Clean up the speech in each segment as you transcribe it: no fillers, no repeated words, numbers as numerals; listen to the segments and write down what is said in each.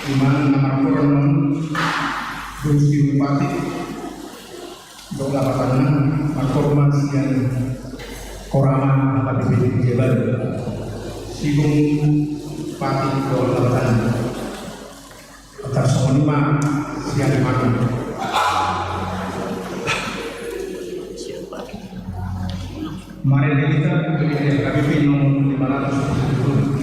di mana nama Kornon Gusti Bupati Dola Patanan Makormas yang Korama Habib Jebal Sigung Pati Dola Patanan atas sonima siang makan mari kita KBP nomor 570.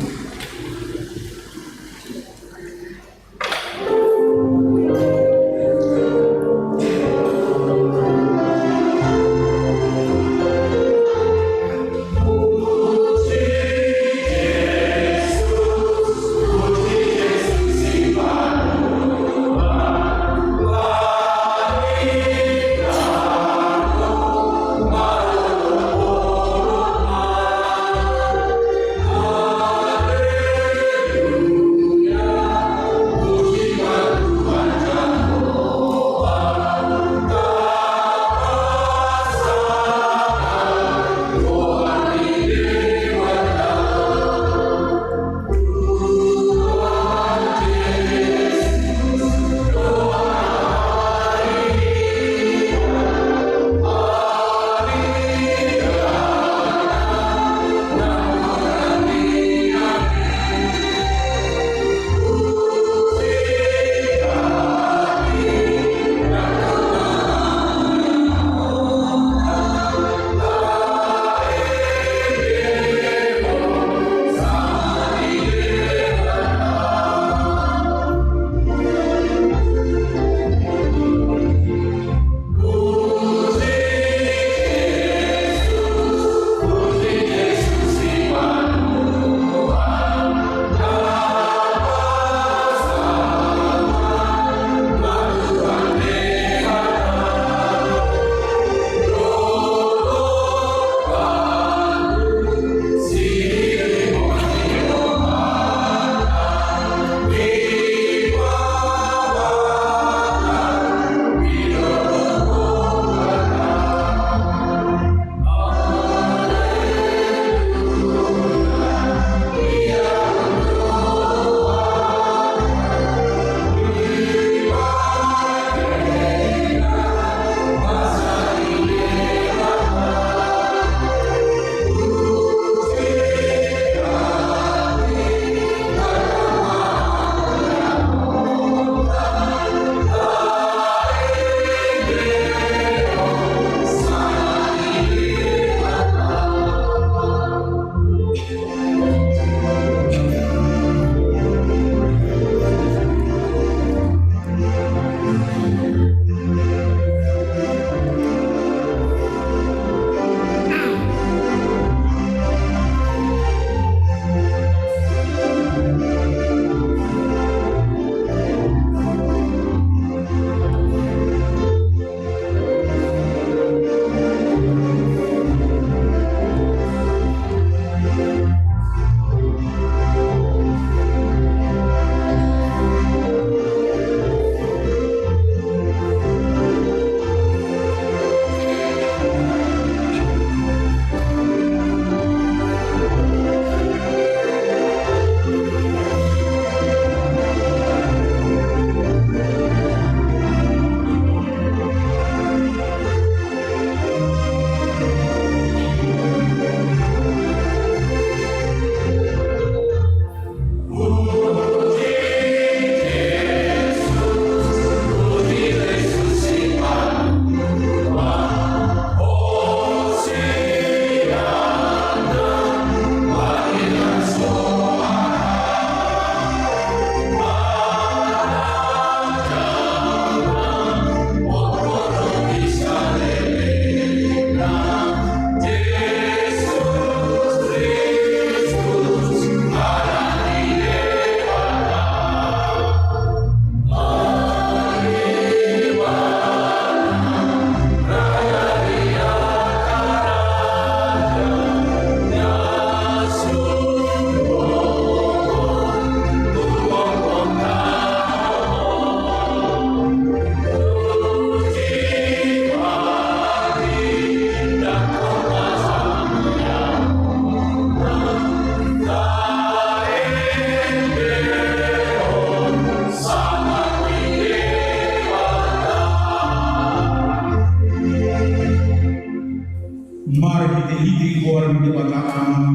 Mari kita hitri gor di bataan,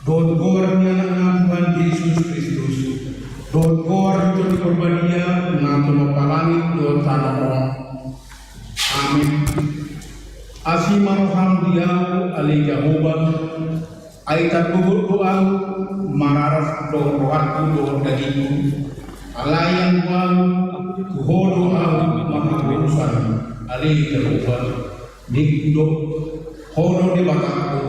don gor ni anak Tuhan Yesus Kristus, don gor itu dikorbannya, nanti mapalangit don tanah orang. Amin. Asimaroham diau ali Jehovah, aitat bubur doa, mararas do rohatku do dagingku, alayan wal kuhodo au makabusan ali Jehovah, nikdo hodo di bataku,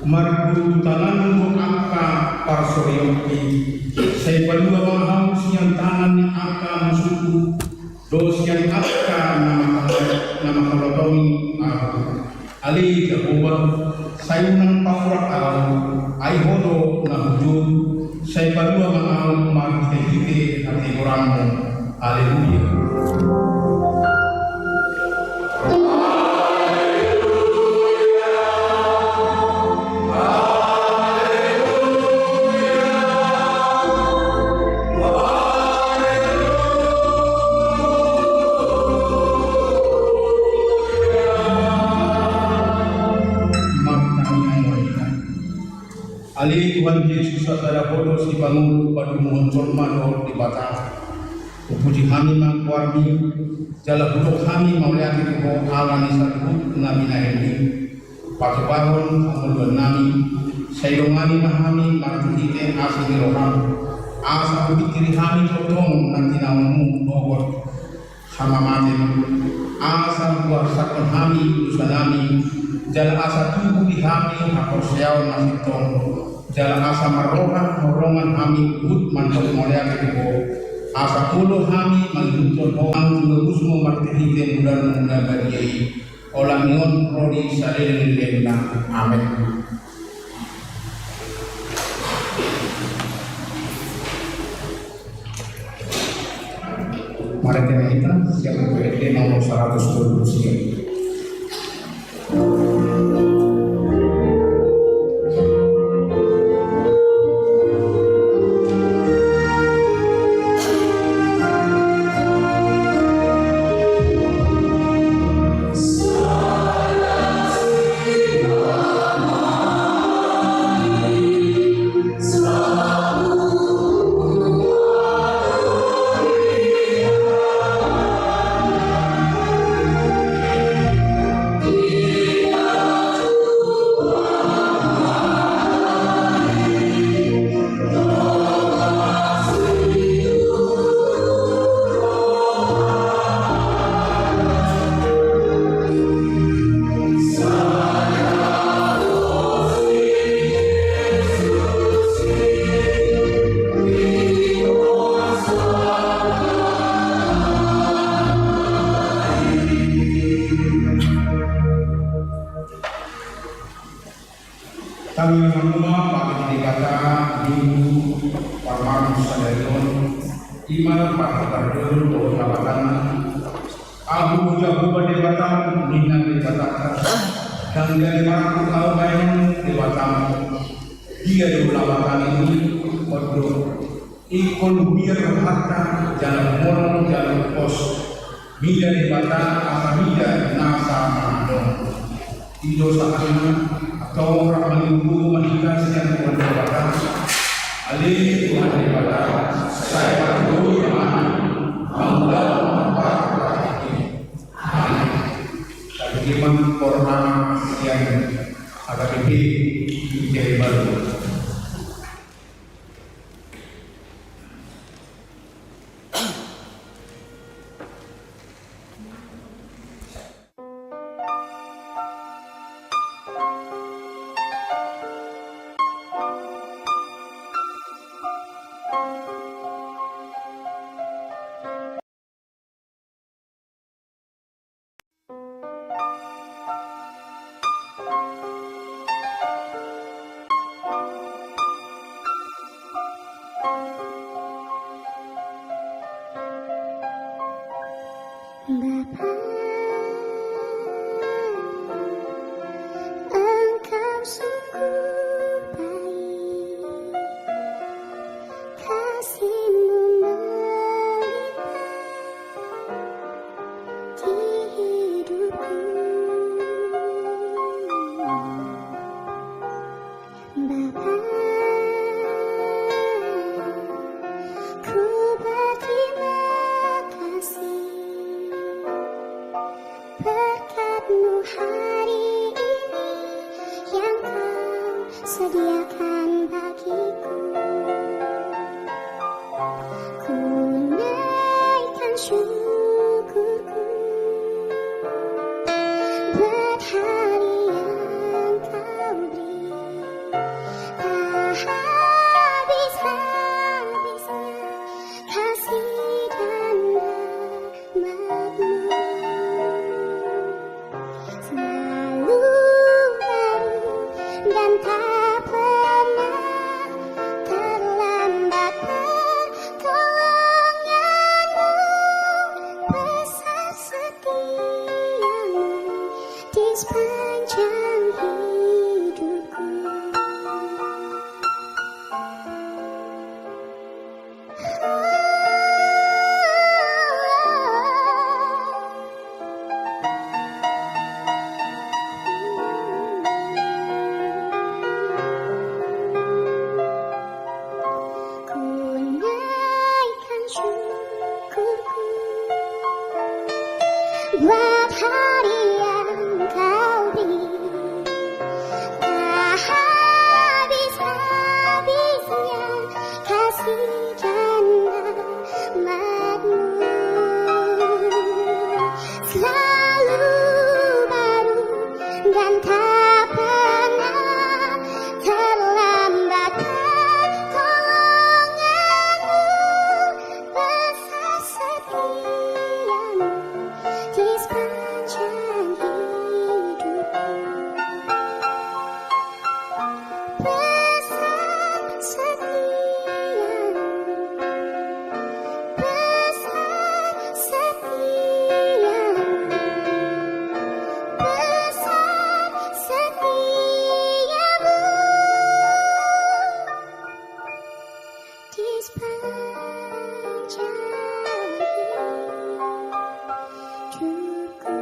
marguru tangan untuk angka parsoryoki, saya berdua maham siang tangan ni angka musuhku, dos yang angka nama kalotomi aku, ali Jehovah, saya unang paurak aku, ay hodo na hujud, saya berdua maham margite hati orangmu, haleluya. Ali Tuhan Yesus saudara bodoh si bangun pada mohon hormat di batang. Puji kami mangkuarmi, jala budok kami mauliati ko alani satu nabi nabi. Pakai bangun amul nami, sayyidongani mahami martihite asli roham. Asa pikiri kami totong nanti namu nobot sama mati. Asa buat sakon kami usanami, jala asa tubuh di kami hakor siaw nasitong. Jalan asa marohan morongan kami ut mantok molia kebo asa puluh kami manjuton orang tulus memartihike mudah bagi olah ngon rodi salin lena amin. Mari kita siap PPT nomor 123. Kami mengumpulkan pakai dikata minggu parman sadarion iman pakardul do labatan abu jabu badebatan minang debatan dan dari maraku albayan debatan dia do labatan ini bodoh ikon biar hatta jalan moral jalan pos mida debatan asa mida nasa mandong ido sakana atau orang menunggu menikah sekian Tuhan daripada alih Tuhan daripada saya berdua yang mengundang memperhatikan amin. Dan bagaimana corona yang agak lebih menjadi baru. Bapa, Engkau sungguh baik, kasih-Mu melimpah di hidupku. berkat-Mu hari ini yang Kau sediakan bagiku. Ku naikkan syukurku buat hari yang Kau beri. Tak habis-habisnya kasih dan rahmat-Mu. Selalu baru dan tak pernah terlambat pertolongan-Mu. Besar setia-Mu di sepanjang hidupku. Ku naikkan syukurku buat hari yang Kau beri. Tak habis-habisnya kasih dan rahmat-Mu. Selalu baru dan tak pernah terlambat pertolongan-Mu. Besar setia-Mu di sepanjang hidupku. Besar setia-Mu, besar setia-Mu, besar setia-Mu di sepanjang hidupku.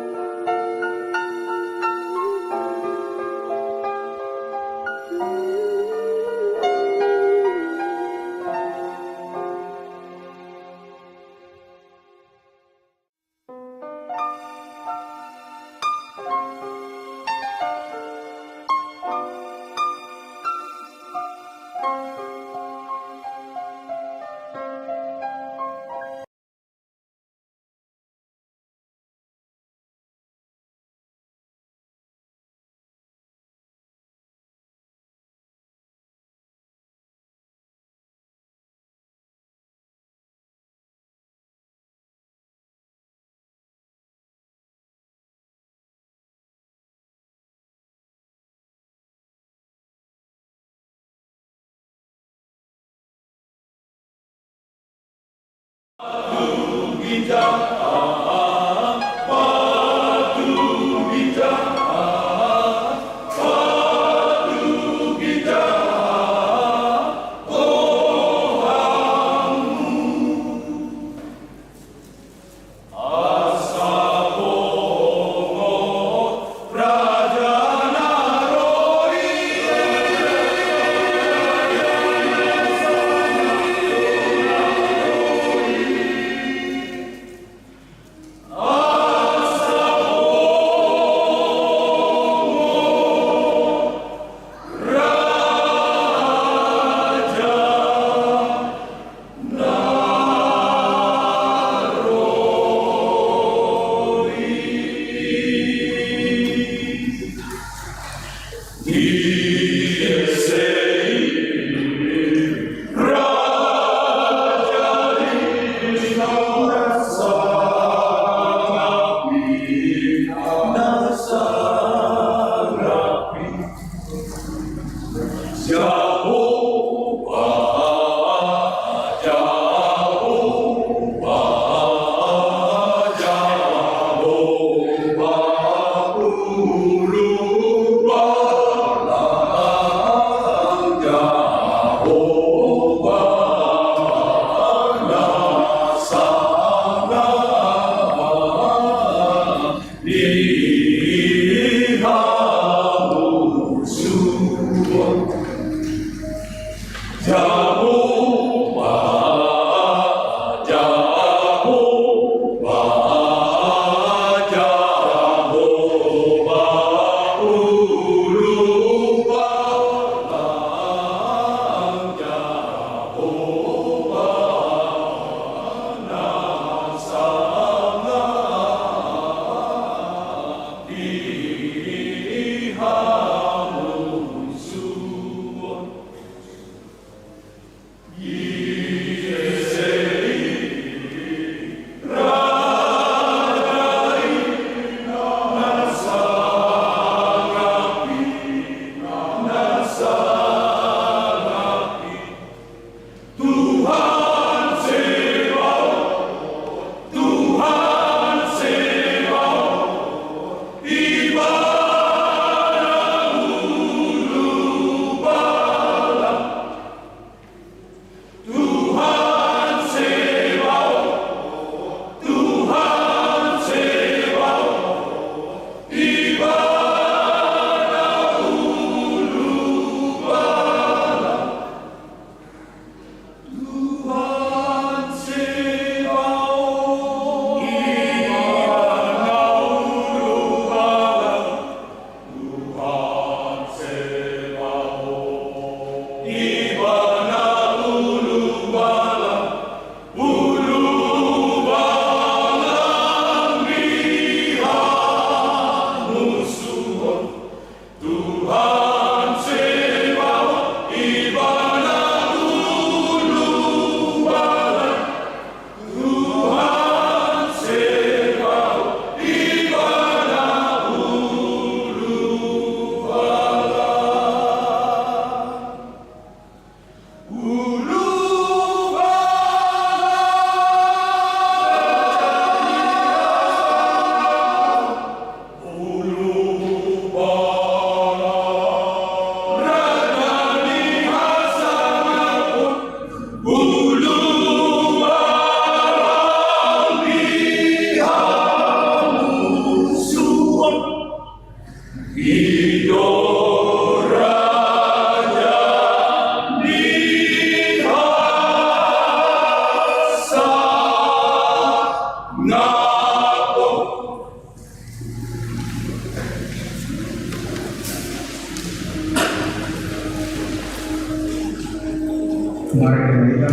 Kemarin kita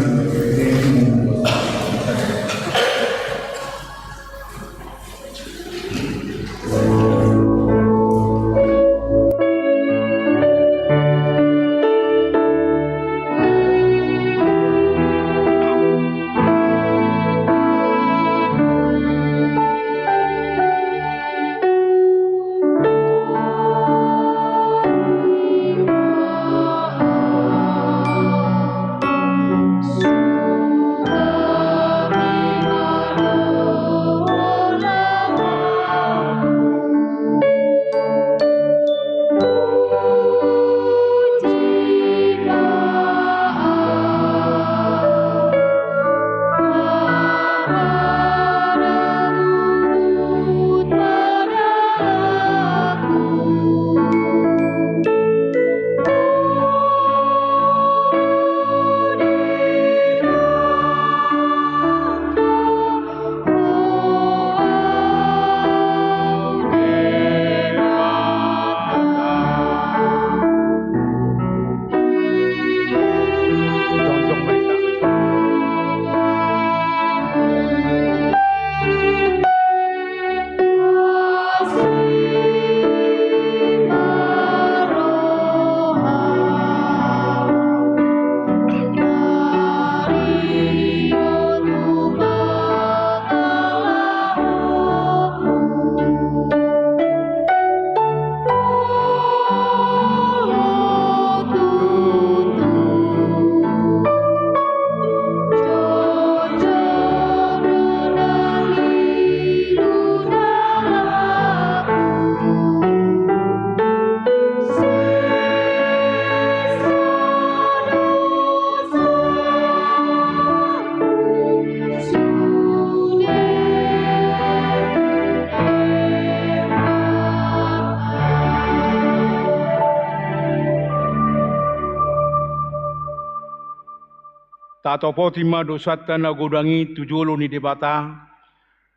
Tatopo tima dosata na godangi tujulo ni debata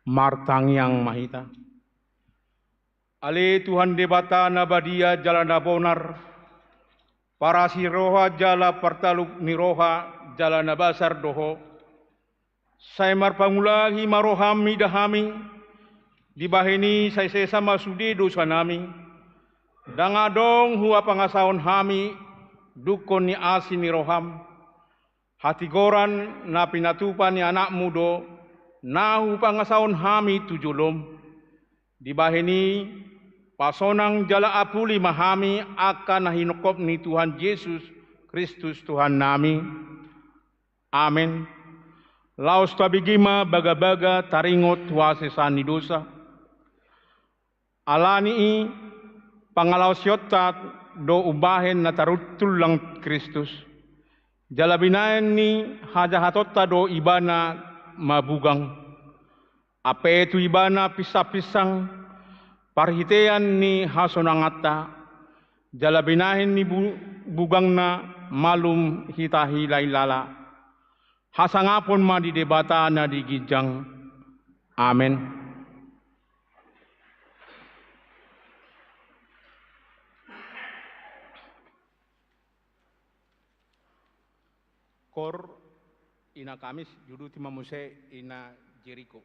martang yang mahita. Ale Tuhan debata na badia jala na bonar, para si roha jala partaluk ni roha jala na basar doho. Saya marpangulahi marohami dahami, dibahini saya sesama sudi dosa nami. Dangadong hua pangasaon hami, dukon ni asi ni roham. Hati goran na pinatupan ni anak mudo, nahu pangasaon hami tujulom. Dibahini pasonang jala apuli mahami akan nahinukop ni Tuhan Yesus Kristus Tuhan nami. Amin. Laos tabigima baga-baga taringot wasesani dosa. Alani pangalaos yotat do ubahen na tarutulang Kristus. Jalabinayan ni hajahatotta do ibana mabugang. Ape itu ibana pisang-pisang parhitean ni hasonangata. Jalabinahin ni bugang na malum hitahilay lala. Hasangapon ma di debata na di gijang. Amen. Kor ina Kamis judu timamuse ina Jericho.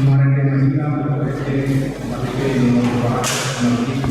kemarin dengan kita berpikir memiliki nomor 2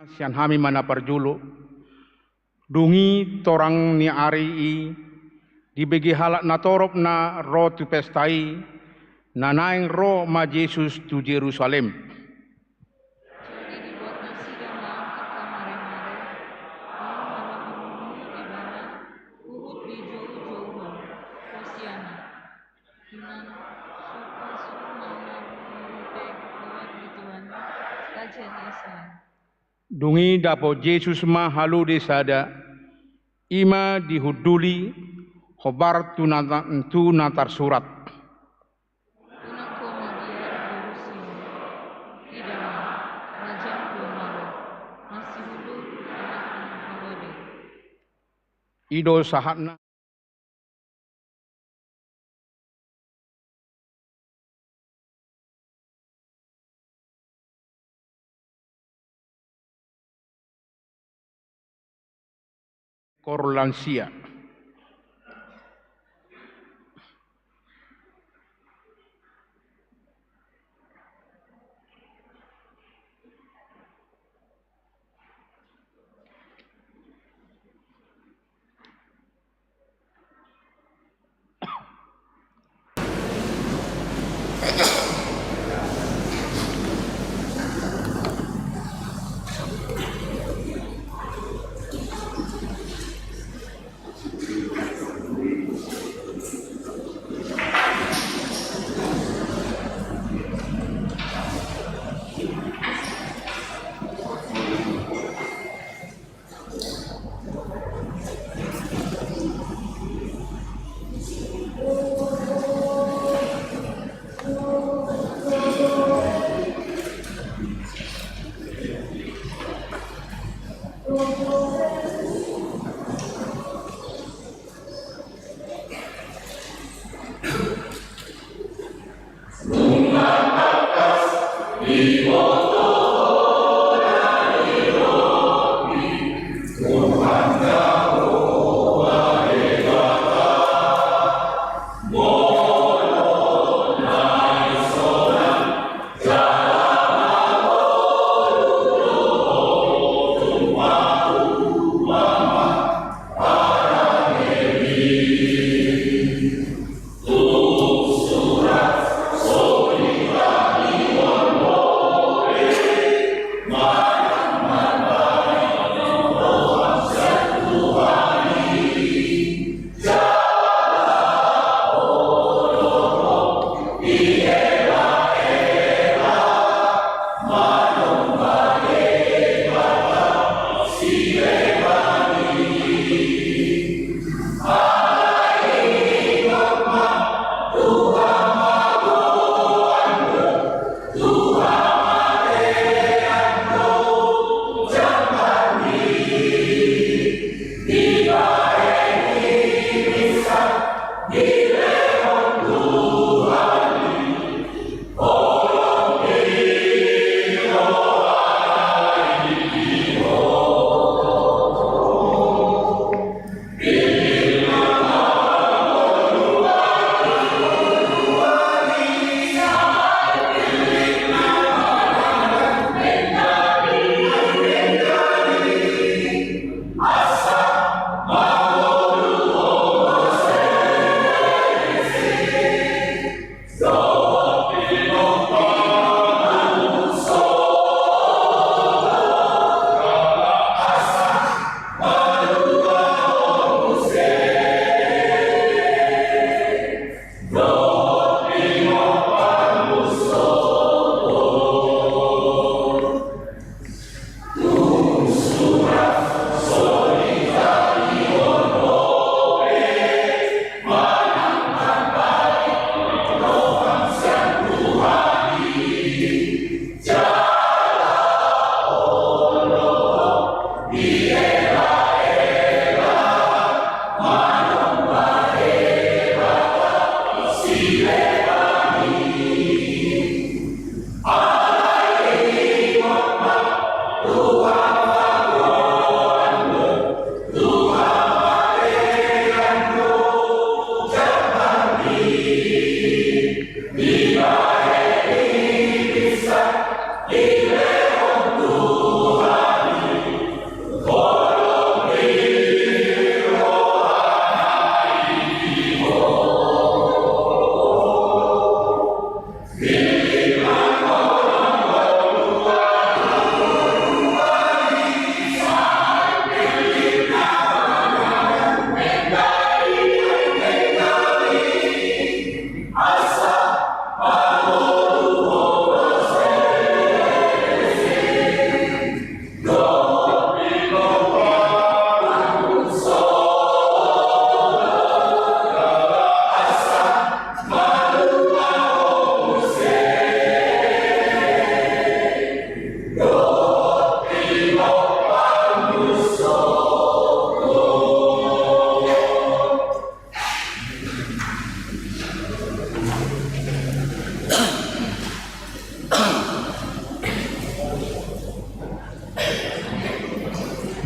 sian hami mana parjulu dungi torang ni ari i dibagi halak na torop na ro tu pestai na naing ro ma Yesus tu Jerusalem. Jadi dibuat nasi dan diangkat ke mare-mare, yang malam menunggu di mana uhut di jauh-jauhan, Hosiana. Inan suka mangan merubek lewat di Tuhan, Raja Israel. Dungi dapo Yesus ma halu de sada ima dihuduli hobar tu natar surat. Unako magiar berusia, tidak Raja Kumara, masih hulu anak Hawade. Ido sahatna Korlansia.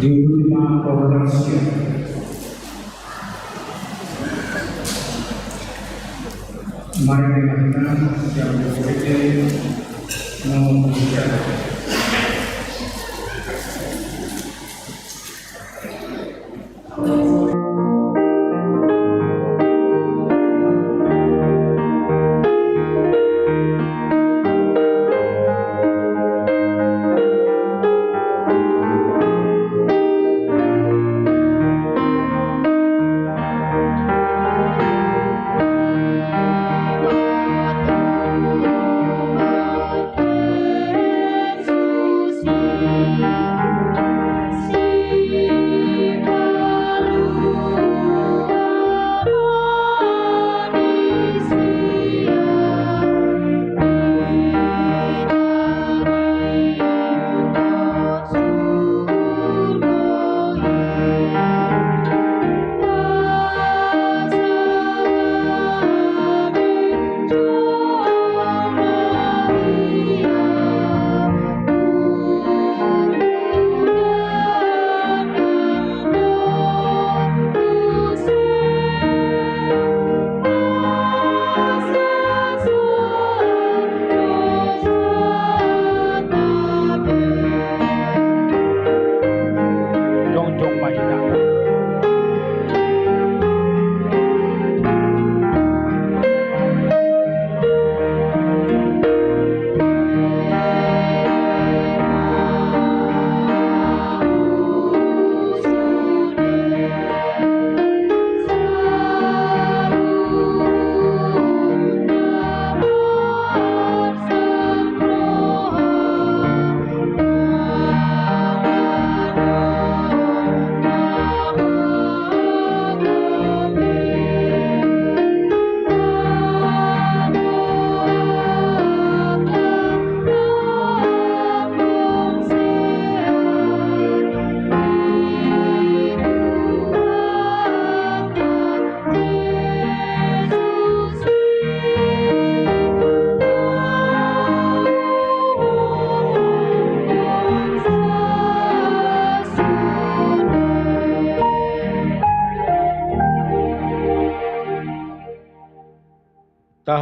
di ultima oración. Mari dengarkan yang berikutnya nomor 3.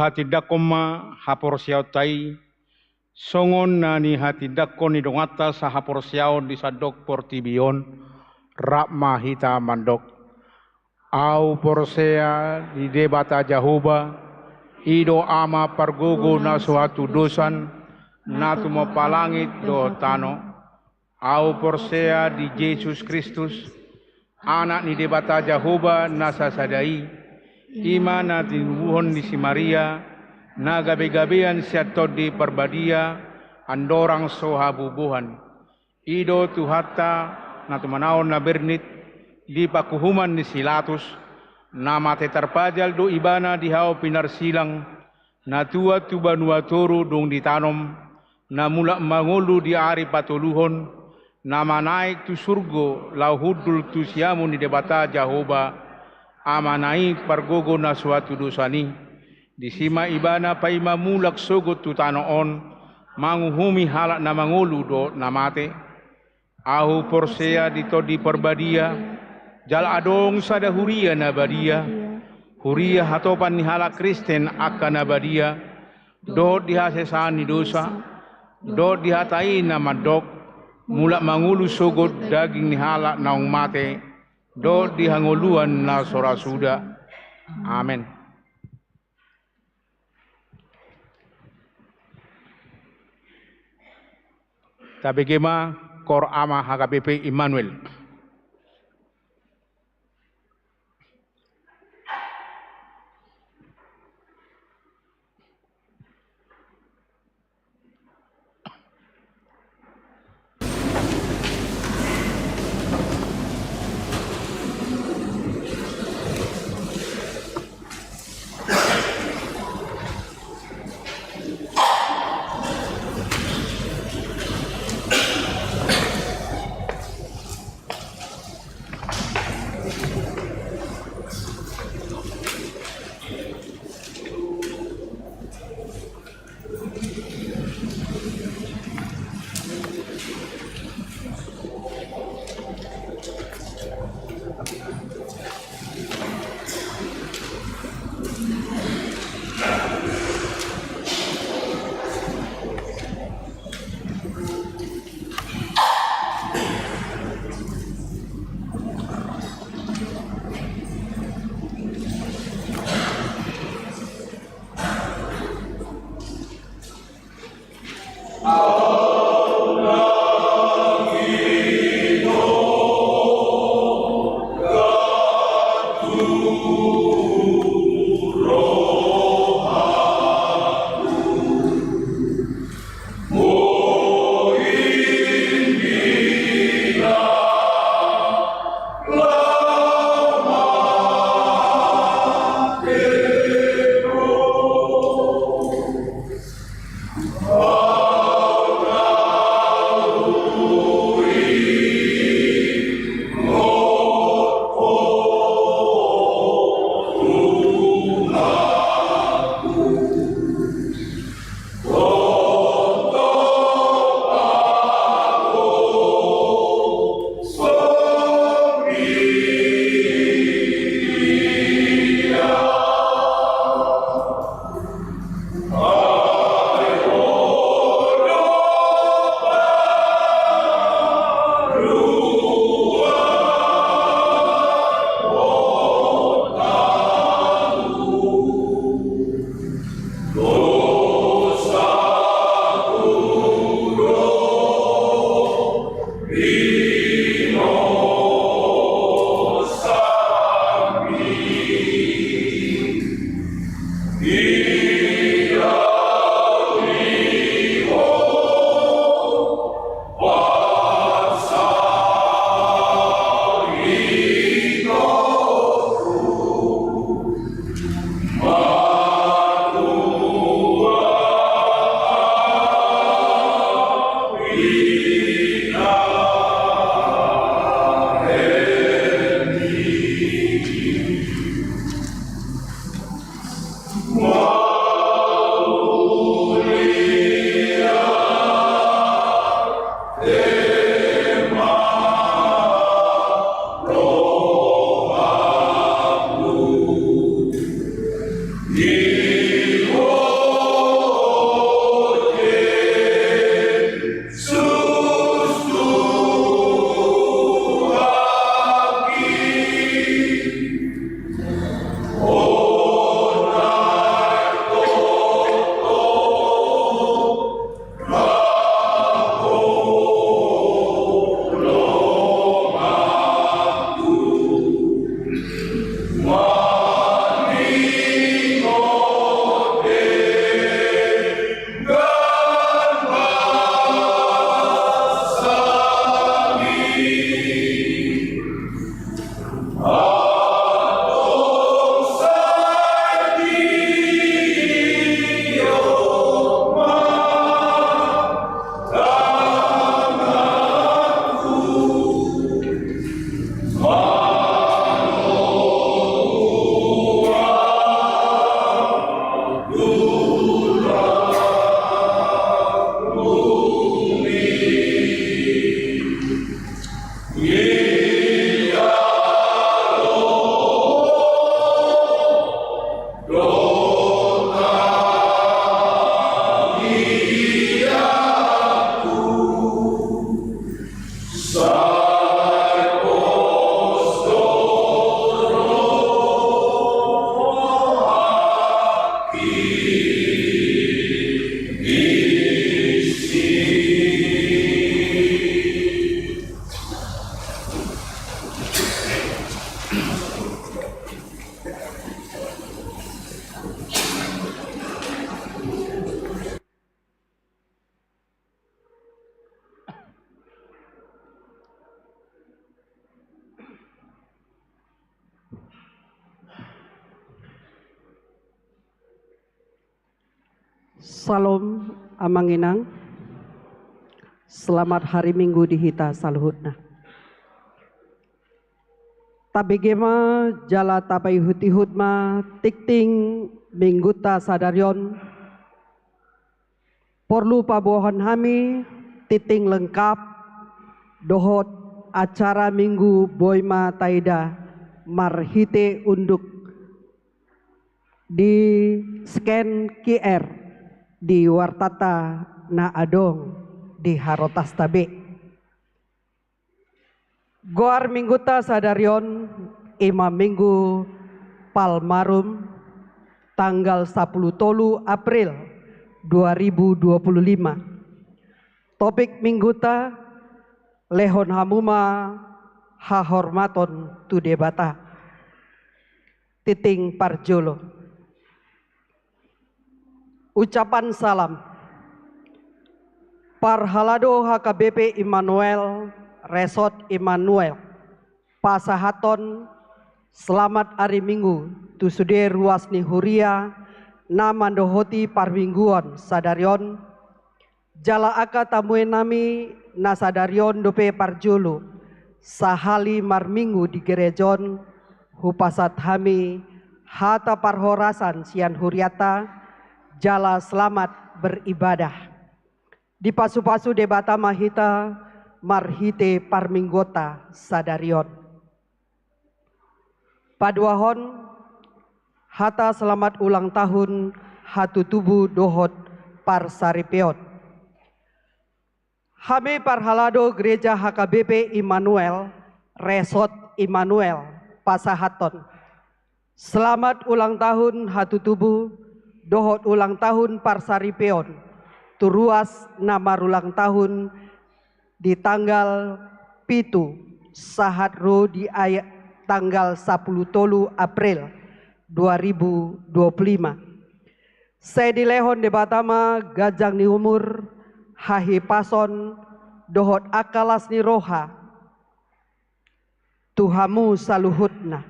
Hati dakoma hapor siau tai songon nani hati dakon ni dongata sa hapor siau di sadok portibion rakma hita mandok au porsea di debata jahoba ido ama pargogo na suatu dosan natu palangit do tano au porsea di Yesus Kristus anak ni debata jahoba nasa sadai ima na tinubuhon ni si Maria na gabi-gabian siya di perbadia andorang sohabubuhan ido tuhata na tumanaon na bernit di pakuhuman ni Silatus na mate terpajal do ibana di hao pinarsilang na tua tubanuatoro dong ditanom na mula mangulu di ari patuluhon na manaik tu surgo lauhudul tu siamu ni debata Jahoba amanai pargogo na suatu dosani disima ibana paima mulak sogot tu tanoon manguhumi halak na mangulu do namate ahu porsea dito di perbadia jal adong sada huria na badia huria hatopan ni halak Kristen akan na badia do dihasesani dosa do dihatai na madok mulak mangulu sogot daging ni halak naung mate do dihanguluan na sorasuda. Amen. Tabegema kor ama HKBP Immanuel. Salam Amanginang. Selamat hari Minggu di Hita Saluhutna. Tabegema jala tabai hutihutma tikting mingguta sadaryon. Perlu pabohon hami titing lengkap dohot acara Minggu Boima Taida marhite unduk di scan QR di wartata na adong di harotas tabe. Goar mingguta sadaryon imam minggu palmarum tanggal 10 April 2025. Topik mingguta lehon hamuma hahormaton tu debata. Titing Parjolo. Ucapan salam. Parhalado HKBP Immanuel, Resort Immanuel, Pasahaton, selamat hari Minggu, tusude ruas ni huria, na mandohoti parmingguan sadarion, jala aka tamue nami na sadarion dope parjulu, sahali marminggu di gerejon, hupasat hami, hata parhorasan sian huriata, jala selamat beribadah. Di pasu-pasu debata mahita, marhite parminggota sadarion. Paduahon, hata selamat ulang tahun hatu tubuh dohot parsaripeon. Hame parhalado gereja HKBP Immanuel, Resort Immanuel, Pasahaton. Selamat ulang tahun hatu tubuh dohot ulang tahun parsaripeon. Turuas nama ulang tahun di tanggal pitu sahatro di ayat tanggal 10 April 2025. Saya dilehon de batama gajang ni umur hahi pason dohot akalas ni roha tuhamu saluhutna.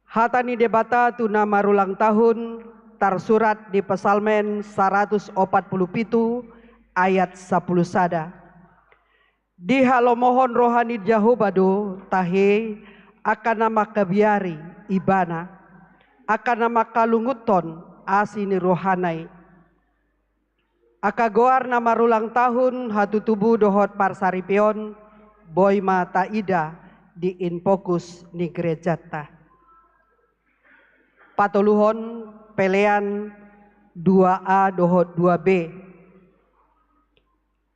Hatani debata tu nama ulang tahun tersurat di Psalmen 147 ayat 10 sada. Di halomohon rohani Jahobado tahe akan nama kabiari ibana akan nama kalunguton asini rohanai. Akagoar nama ulang tahun hatu tubuh dohot parsaripion boima taida di infokus ni gerejata. Patoluhon pelean 2A dohot 2B.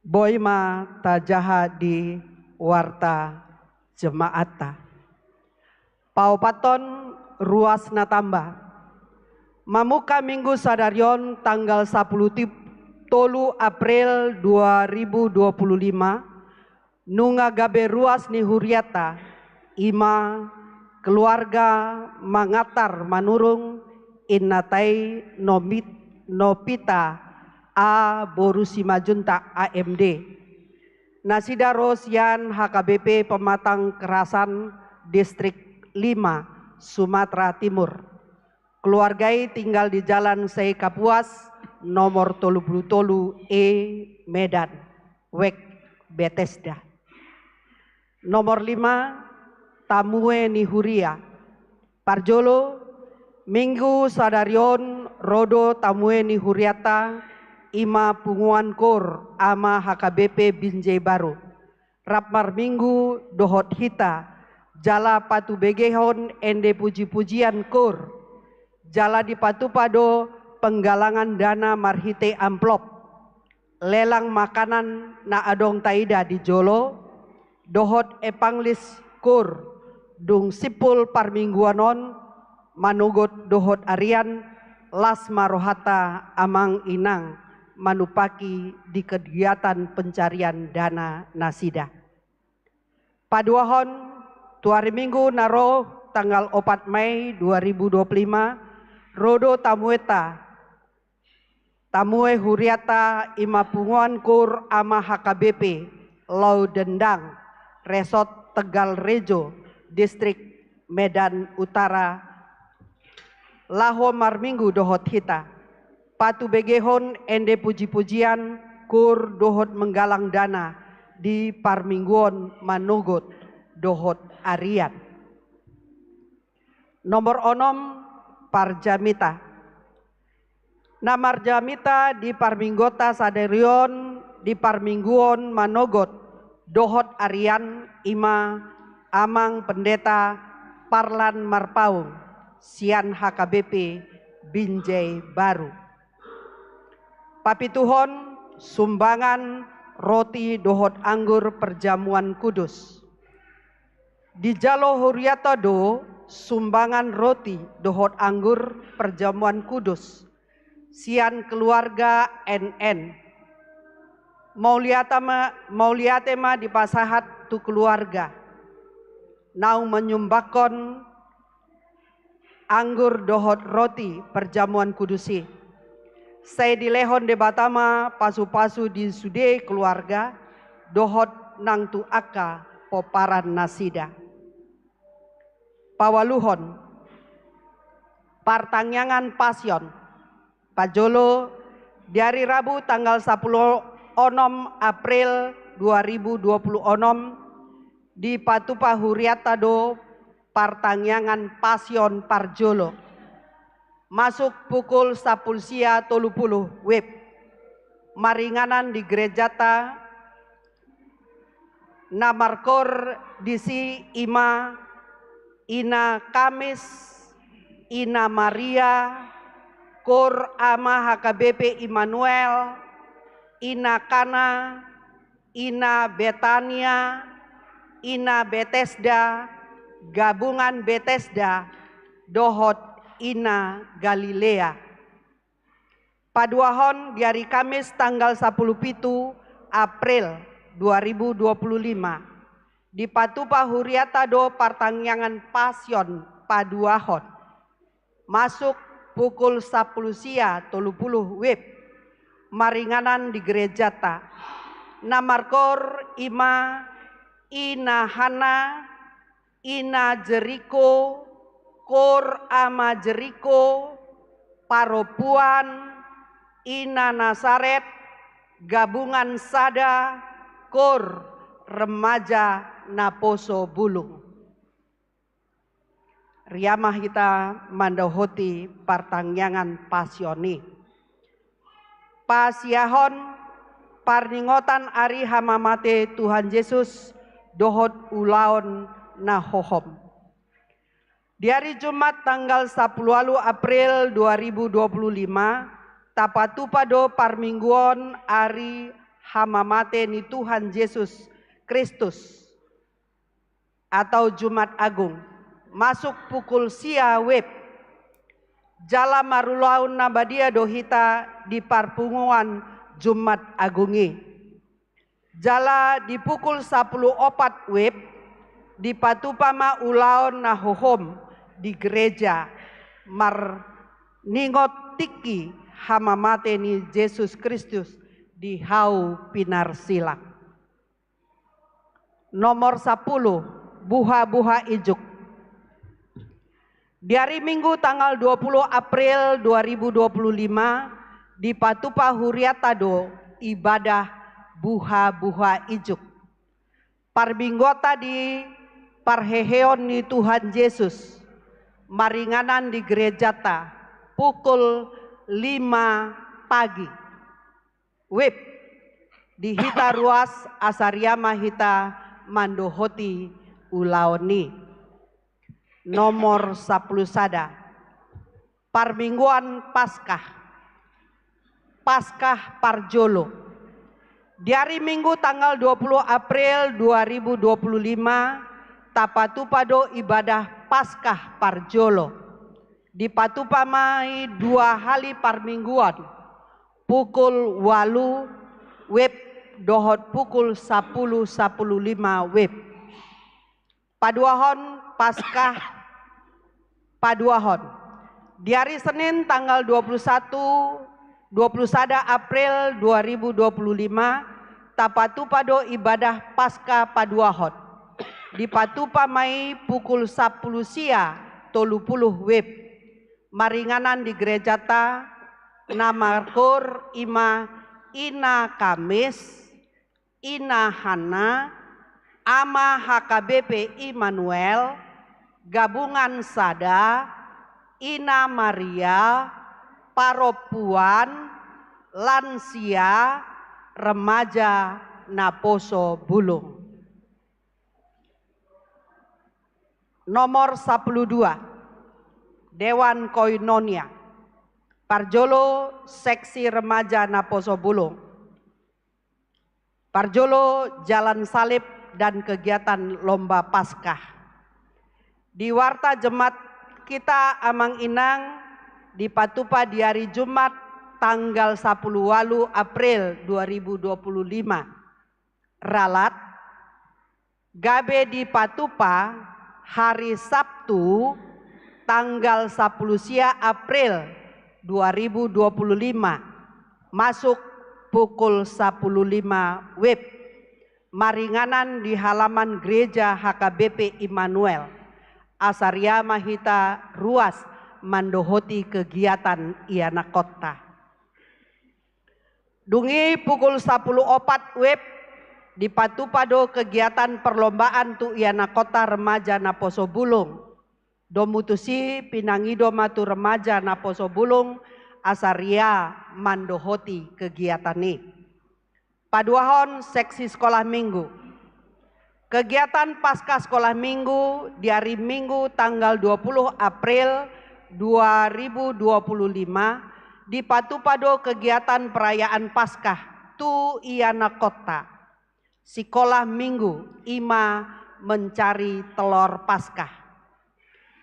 Boima tajaha di warta jemaata. Paupaton ruas natamba. Mamuka minggu sadarion tanggal 10 April 2025. Nunga gabe ruas ni huriata. Ima keluarga mangatar manurung innatai nopita a borusi majunta AMD. Nasida Rosian HKBP Pematang Kerasan Distrik 5 Sumatera Timur. Keluargai tinggal di Jalan Sei Kapuas nomor 33 Medan Wek Bethesda. Nomor 5 Tamue Nihuria Parjolo Minggu sadarion rodo tamue ni huriata ima punguan kor ama HKBP Binjai Baru. Rapmar minggu dohot hita jala patu begehon ende puji-pujian kor. Jala di patu pado penggalangan dana marhite amplop. Lelang makanan na adong taida di Jolo. Dohot epanglis kor dung sipul parmingguanon. Manugot dohot arian las marohata amang inang manupaki di kegiatan pencarian dana nasida. Paduahon tuari minggu naro tanggal 4 Mei 2025 rodo tamueta tamue huriata ima punguan kur ama HKBP Lau Dendang Resort Tegal Rejo Distrik Medan Utara Laho marminggu dohot hita. Patu begehon ende puji-pujian kur dohot menggalang dana di parmingguon manugot dohot arian. Nomor onom parjamita. Namar jamita di parminggota saderion di parmingguon manogot dohot arian ima amang pendeta Parlan Marpaung. Sian HKBP Binjai Baru. Papituhon sumbangan roti dohot anggur perjamuan kudus. Di Jalo Huriata do sumbangan roti dohot anggur perjamuan kudus. Sian keluarga NN. Mauliatema di pasahat tu keluarga. Nau menyumbakon anggur dohot roti perjamuan kudusi. Saya dilehon de batama pasu-pasu di sude keluarga dohot nang tu aka poparan nasida. Pawaluhon partangyangan pasion Pajolo dari Rabu tanggal 10 April 2026 di Patupa Huriatado partangyangan pasion Parjolo masuk pukul 10.30 WIB maringanan di Gerejata Namarkor disi Ima Ina Kamis Ina Maria Kor Ama HKBP Immanuel Ina Kana Ina Betania Ina Bethesda Gabungan Bethesda Dohot Ina Galilea. Paduahon di hari Kamis tanggal 10 April 2025 di Patupa Huriatado partangyangan pasion Paduahon masuk pukul 10.30 WIB maringanan di Gerejata Namarkor Ima Ina Hana Ina Jeriko Kor Ama Jeriko Paropuan Ina Nasaret Gabungan Sada Kor Remaja Naposo Bulung. Riamah kita mandohoti partangyangan pasioni. Pasiahon parningotan ari hamamate Tuhan Yesus dohot ulaon nahohom. Di hari Jumat tanggal 10 April 2025 tapatupado parmingguon ari hamamate ni Tuhan Yesus Kristus atau Jumat Agung masuk pukul sia WIB jala marulaun nabadia dohita di parpunguan Jumat Agungi jala di pukul 10.04 WIB di Patupama ulaon nahohom di gereja marningot tiki hamamate ni Yesus Kristus di Hau Pinar Silang. Nomor 10 buha-buha ijuk. Di hari Minggu tanggal 20 April 2025 di Patupa Huriatado ibadah buha-buha ijuk. Parbinggota di parheheon ni Tuhan Yesus maringanan di Gerejata pukul 5 pagi. WIB di hita ruas asariama hita mandohoti ulaoni. Nomor 10 sada parmingguan Paskah Parjolo di hari Minggu tanggal 20 April 2025 tapatupado ibadah Paskah Parjolo di Patupamai 2 hari parmingguan pukul 8 WIB dohot pukul 10.15 WIB. Paduahon Paskah Paduahon di hari Senin tanggal 21 April 2025 tapatupado ibadah Paskah Paduahon di Patupamai pukul 10 sia 30 WIB maringanan di Gerejata Namarkor Ima Ina Kamis Ina Hana Ama HKBP Immanuel Gabungan Sada Ina Maria Paropuan Lansia Remaja Naposo Bulung. Nomor 12 Dewan Koinonia Parjolo Seksi Remaja Naposo Bulung. Parjolo Jalan Salib dan kegiatan Lomba Paskah. Di Warta Jemaat kita Amang Inang di Patupa di hari Jumat tanggal 10 April 2025. Ralat Gabe di Patupa hari Sabtu tanggal 10 April 2025 masuk pukul 10.05 WIB maringanan di halaman gereja HKBP Immanuel Asaria Mahita Ruas mandohoti kegiatan Iana Kota. Dungi pukul 10.04 WIB di Patupado kegiatan perlombaan tu Iana Kota remaja na Poso Bulung. Domutusi pinangido matu remaja na Poso Bulung Asaria mandohoti kegiatan ini. Paduahon seksi sekolah minggu. Kegiatan pasca sekolah minggu di hari Minggu tanggal 20 April 2025 di Patupado kegiatan perayaan Paskah tu Iana Kota. Sekolah minggu Ima mencari telur Paskah.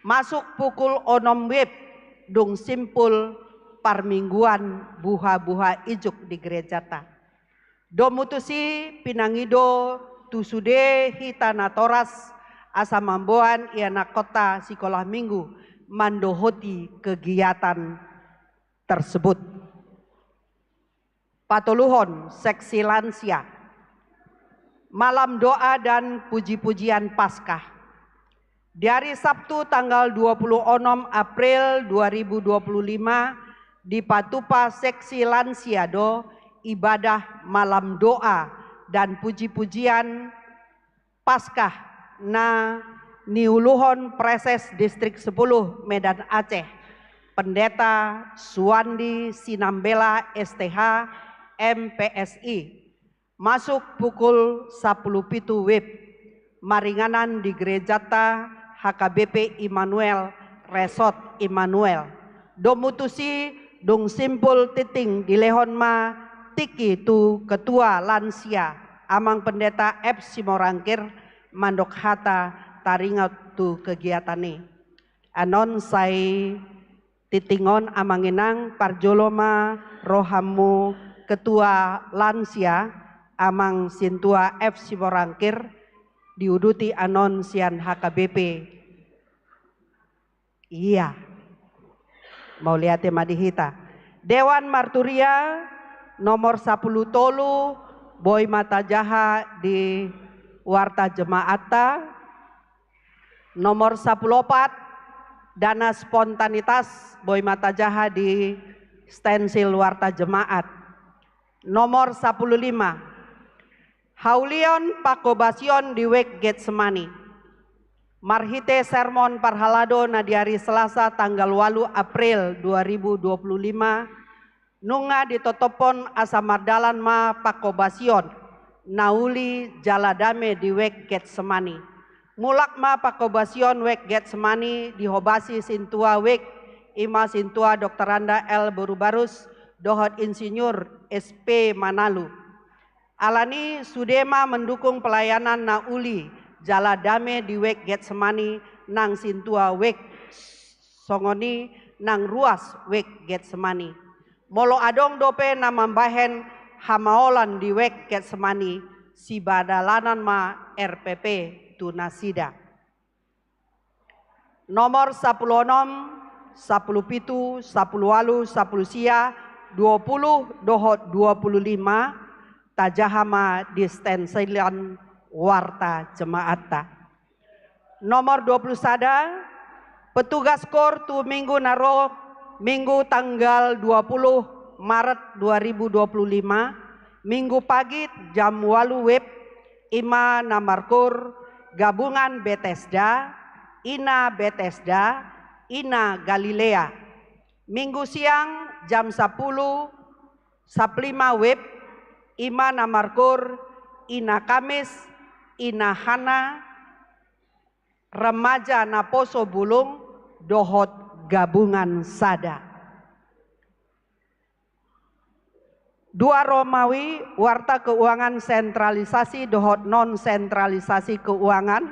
Masuk pukul 6 WIB dung simpul parmingguan buha-buha ijuk di gereja ta. Domutusi pinangido tusude hitana toras asa mamboan Iana Kota sekolah minggu mandohoti kegiatan tersebut. Patuluhon seksi lansia. Malam doa dan puji-pujian Paskah. Di hari Sabtu tanggal 26 April 2025 di Patupa seksi lansia do ibadah malam doa dan puji-pujian Paskah na Niuluhon Preses Distrik 10 Medan Aceh. Pendeta Suwandi Sinambela STH MPSI masuk pukul 10.07 WIB maringanan di gereja ta HKBP Immanuel Resort Immanuel. Domutusi dong simpul titing di lehon ma tiki tu ketua lansia amang pendeta F Simorangkir mandok hata taringat tu kegiatan ini. Anon sai titingon amanginang parjoloma rohamu ketua lansia amang sintua F Simorangkir diuduti anon sian HKBP. Iya. Mau lihat madihita. Dewan Marturia nomor 10 tolu Boy Mata Jaha di Warta Jemaata. Nomor 14 dana spontanitas Boy Mata Jaha di stensil Warta Jemaat. Nomor 15 Haulion Pakobasion di Wek Getsemani. Marhite sermon parhalado na di hari Selasa tanggal 8 April 2025. Nunga ditotopon asa mardalan ma Pakobasion. Nauli jaladame di Wek Getsemani. Mulak ma Pakobasion Wek Getsemani dihobasi sintua Wek Ima sintua Dokteranda L Borubarus Dohot Insinyur SP Manalu. Alani Sudema mendukung pelayanan nauli jaladame di Wek Getsemani nang sintua Wek Songoni nang ruas Wek Getsemani. Molo adong dope na mambahen hamaolan di Wek Getsemani si badalanan ma RPP tunasida. Nomor 16, 17, 18, 10 sia, 20 dohot 25 tajahama distensilan Warta Jemaata. Nomor 21 petugas kor tu minggu naro minggu tanggal 20 Maret 2025 minggu pagi jam 8 WIB Ima Namarkur gabungan Bethesda Ina Bethesda Ina Galilea. Minggu siang jam 10 Saplima WIB Ima Namarkur, Ina Kamis, Ina Hana, remaja na Poso Bulung, dohot gabungan sada. 2 Romawi, warta keuangan sentralisasi, dohot non sentralisasi keuangan,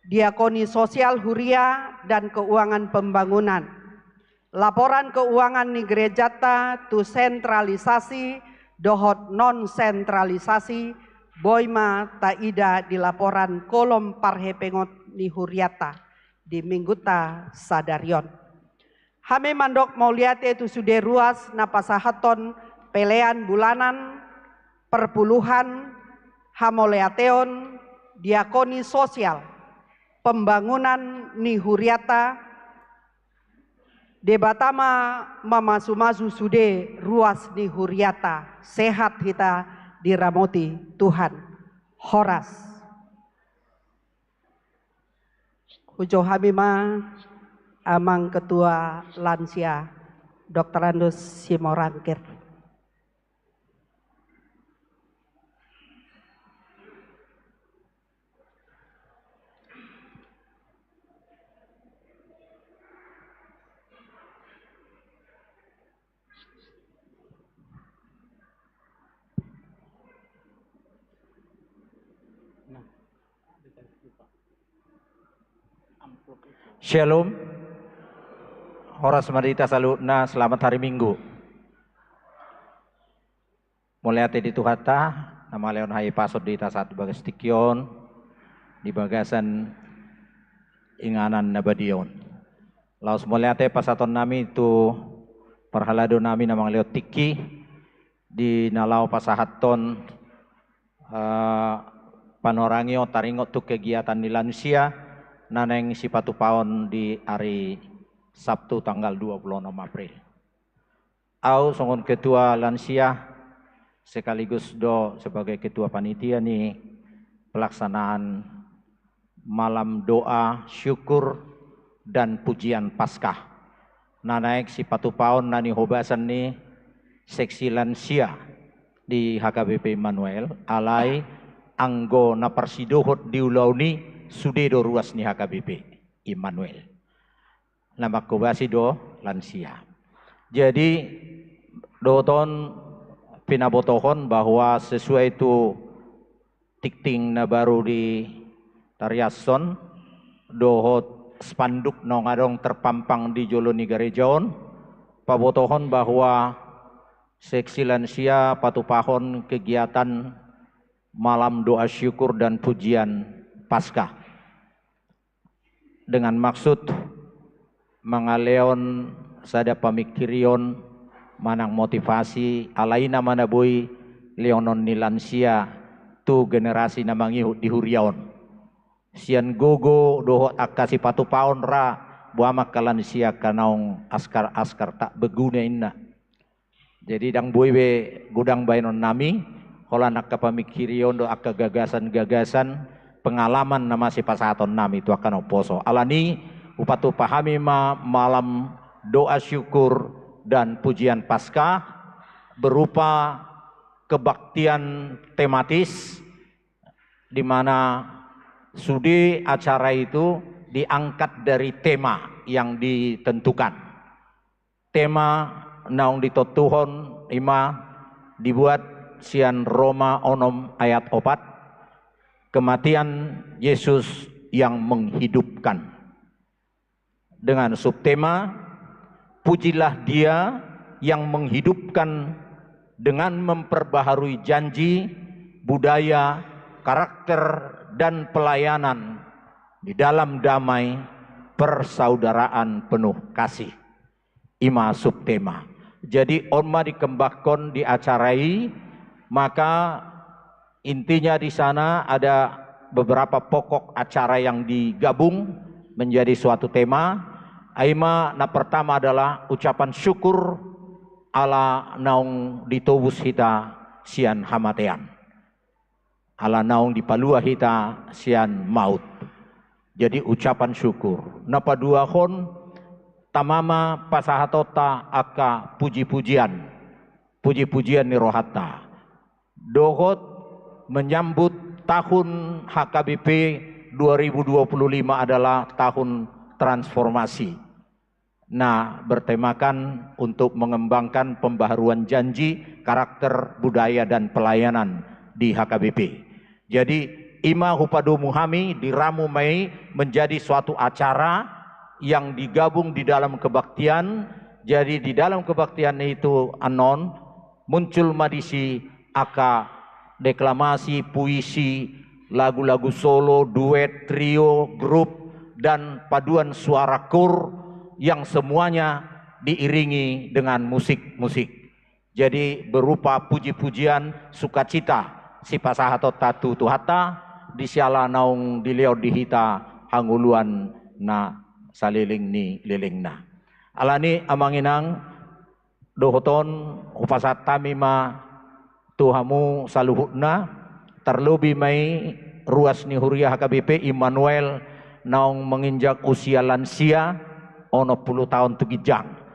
diakoni sosial huria dan keuangan pembangunan. Laporan keuangan ni gerejata tu sentralisasi, dohot non sentralisasi Boyma Taida di laporan kolom parhepengot ni huriata di Mingguta Sadarion. Hame mandok mauliate itu sudah ruas napasahaton pelean bulanan perpuluhan hamoleateon diakoni sosial pembangunan nihuriata debatama mamasu-masu sude ruas nihuriata sehat kita diramoti Tuhan. Horas Ujo Hamima amang Ketua Lansia Dr. Andus Simorangkir. Shalom, Horas Madita Salutna, selamat hari Minggu. Mulai di Tuhata, nama Leon Hai Pasod di Tasat Bagas Tikion, di Bagasan Inganan Nabadion. Laos mulai pasaton nami itu perhalado nami namang Leo Tiki di Nalau Pasahaton Panorangio Taringot tu kegiatan di Lansia. Naneng sipatu paon di hari Sabtu tanggal 26 April. Au songon ketua lansia sekaligus do sebagai ketua panitia nih pelaksanaan malam doa, syukur dan pujian Paskah. Nanaik sipatu paon nani hobasan nih seksi lansia di HKBP Immanuel alai anggo na persidohot diulauni sudedo ruas ni HKBP Immanuel. Nama kubasi do lansia. Jadi doton pinabotohon bahwa sesuai itu tikting na baru di Tariason dohot spanduk no ngadong terpampang di Joloni Garejaon pabotohon bahwa seksi lansia patupahon kegiatan malam doa syukur dan pujian Paskah dengan maksud mangaleon sada pamikirion manang motivasi alaina mana boy leonon ni lansia tu generasi namang dihuriaon sian gogo doho akasi patu paon ra buamak kalansia kanaong askar tak beguna inna. Jadi dang boy be gudang bainon nami holan akka pamikirion do akka gagasan-gagasan pengalaman nama si pasaton nami itu akan oposo. Alani upatu pahami malam doa syukur dan pujian Paskah berupa kebaktian tematis di mana sudi acara itu diangkat dari tema yang ditentukan. Tema naung ditotuhon ima dibuat sian Roma onom ayat 4. Kematian Yesus yang menghidupkan. Dengan subtema, pujilah Dia yang menghidupkan dengan memperbaharui janji, budaya, karakter, dan pelayanan di dalam damai, persaudaraan penuh kasih. Ima subtema. Jadi orma dikembangkan diacarai, maka intinya di sana ada beberapa pokok acara yang digabung menjadi suatu tema. Aima na pertama adalah ucapan syukur ala naung ditobus hita sian hamatean. Ala naung dipalua hita sian maut. Jadi ucapan syukur. Napa dua hon tamama pasahatota aka puji-pujian. Puji-pujian ni rohata. Dohot menyambut tahun HKBP 2025 adalah tahun transformasi. Nah, bertemakan untuk mengembangkan pembaharuan janji, karakter, budaya, dan pelayanan di HKBP. Jadi, Ima Hupadu Muhami diramu Mei menjadi suatu acara yang digabung di dalam kebaktian. Jadi, di dalam kebaktian itu anon muncul madisi aka deklamasi, puisi, lagu-lagu solo, duet, trio, grup, dan paduan suara kor yang semuanya diiringi dengan musik-musik. Jadi berupa puji-pujian sukacita si pasahato tatu tuhata di siala naung diliau dihita hanguluan na saliling ni lilingna. Alani amanginang dohoton upasat tamima tuhamu saluhutna terlebih mai ruas ni Huriah HKBP Immanuel naung menginjak usia lansia ono 10 tahun tugijang.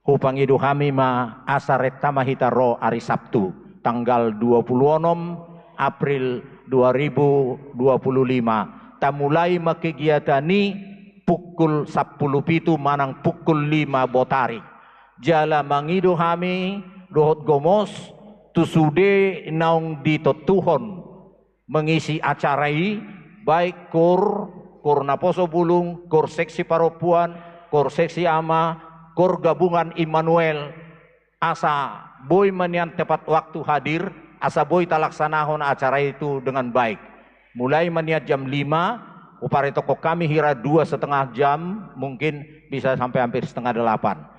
Hupangidu kami ma asaret tamahita ro hari Sabtu tanggal 26 April 2025. Tamulai makegiatani pukul 10 manang pukul 5 botari. Jala mangidu kami dohot gomos tusude naung ditotuhon mengisi acara ini baik kor naposo bulung, kor seksi paropuan, kor seksi ama, kor gabungan Immanuel. Asa boy manian tepat waktu hadir, asa boy talaksanahon acara itu dengan baik. Mulai maniat jam 5, upare toko kami hira 2,5 jam, mungkin bisa sampai hampir setengah 8.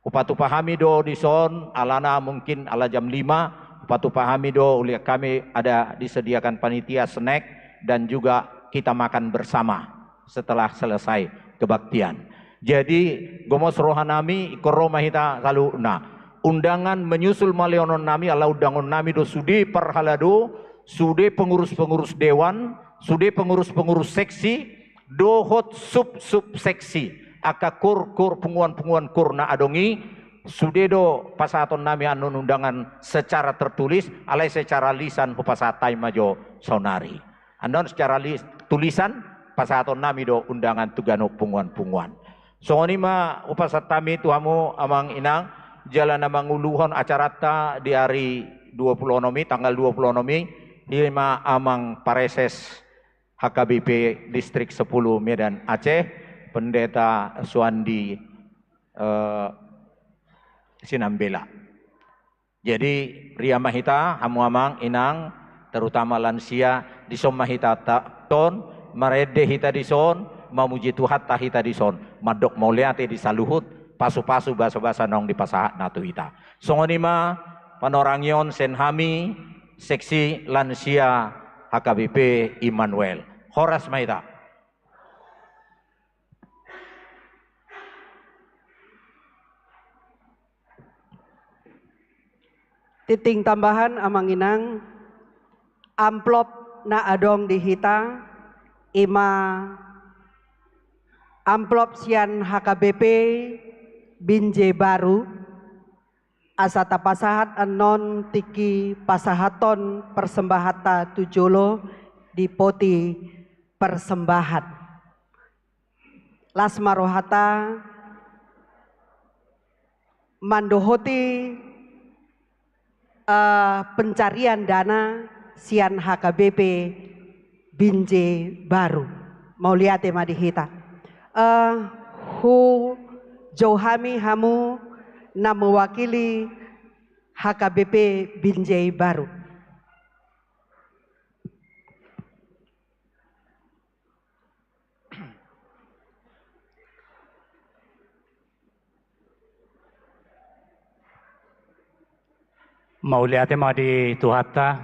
Upatu pahami do di son alana mungkin ala jam 5. Upatu pahami do uliak kami ada disediakan panitia snack dan juga kita makan bersama setelah selesai kebaktian. Jadi gomos rohanami koromahita saluna. Undangan menyusul maleonon nami ala undangan nami do sude perhalado, sude pengurus-pengurus dewan, sude pengurus-pengurus seksi, dohot sub seksi. Aka kur penguan kurna adongi sudedo pasaton nami anu undangan secara tertulis alai secara lisan pasatai majo sonari andon secara tulisan pasaton nami do undangan tugano punguan songoni ma upasatami tuhamu amang inang jalan amang uluhon acarata di hari 20 nomi tanggal 20 nomi lima amang pareses HKBP distrik 10 Medan Aceh Pendeta Suandi Sinambela. Jadi ria mahita hamu amang inang terutama lansia di som mahita ton marede hita di son mamuji Tuhan hita di son madok mauliate di saluhut pasu-pasu basa-basa nong di pasahat natu hita. Songonima panorangyon senhami seksi lansia HKBP Immanuel. Horas mahita. Titing tambahan amang inang amplop na adong dihita ima amplop sian HKBP Binjai Baru asata pasahat anon tiki pasahaton persembahata tujolo di poti persembahan lasmarohata mandohoti pencarian dana sian HKBP Binjai Baru mau lihat ya madihita hu Johami hamu na mewakili HKBP Binjai Baru. Mauliate madi tuhata,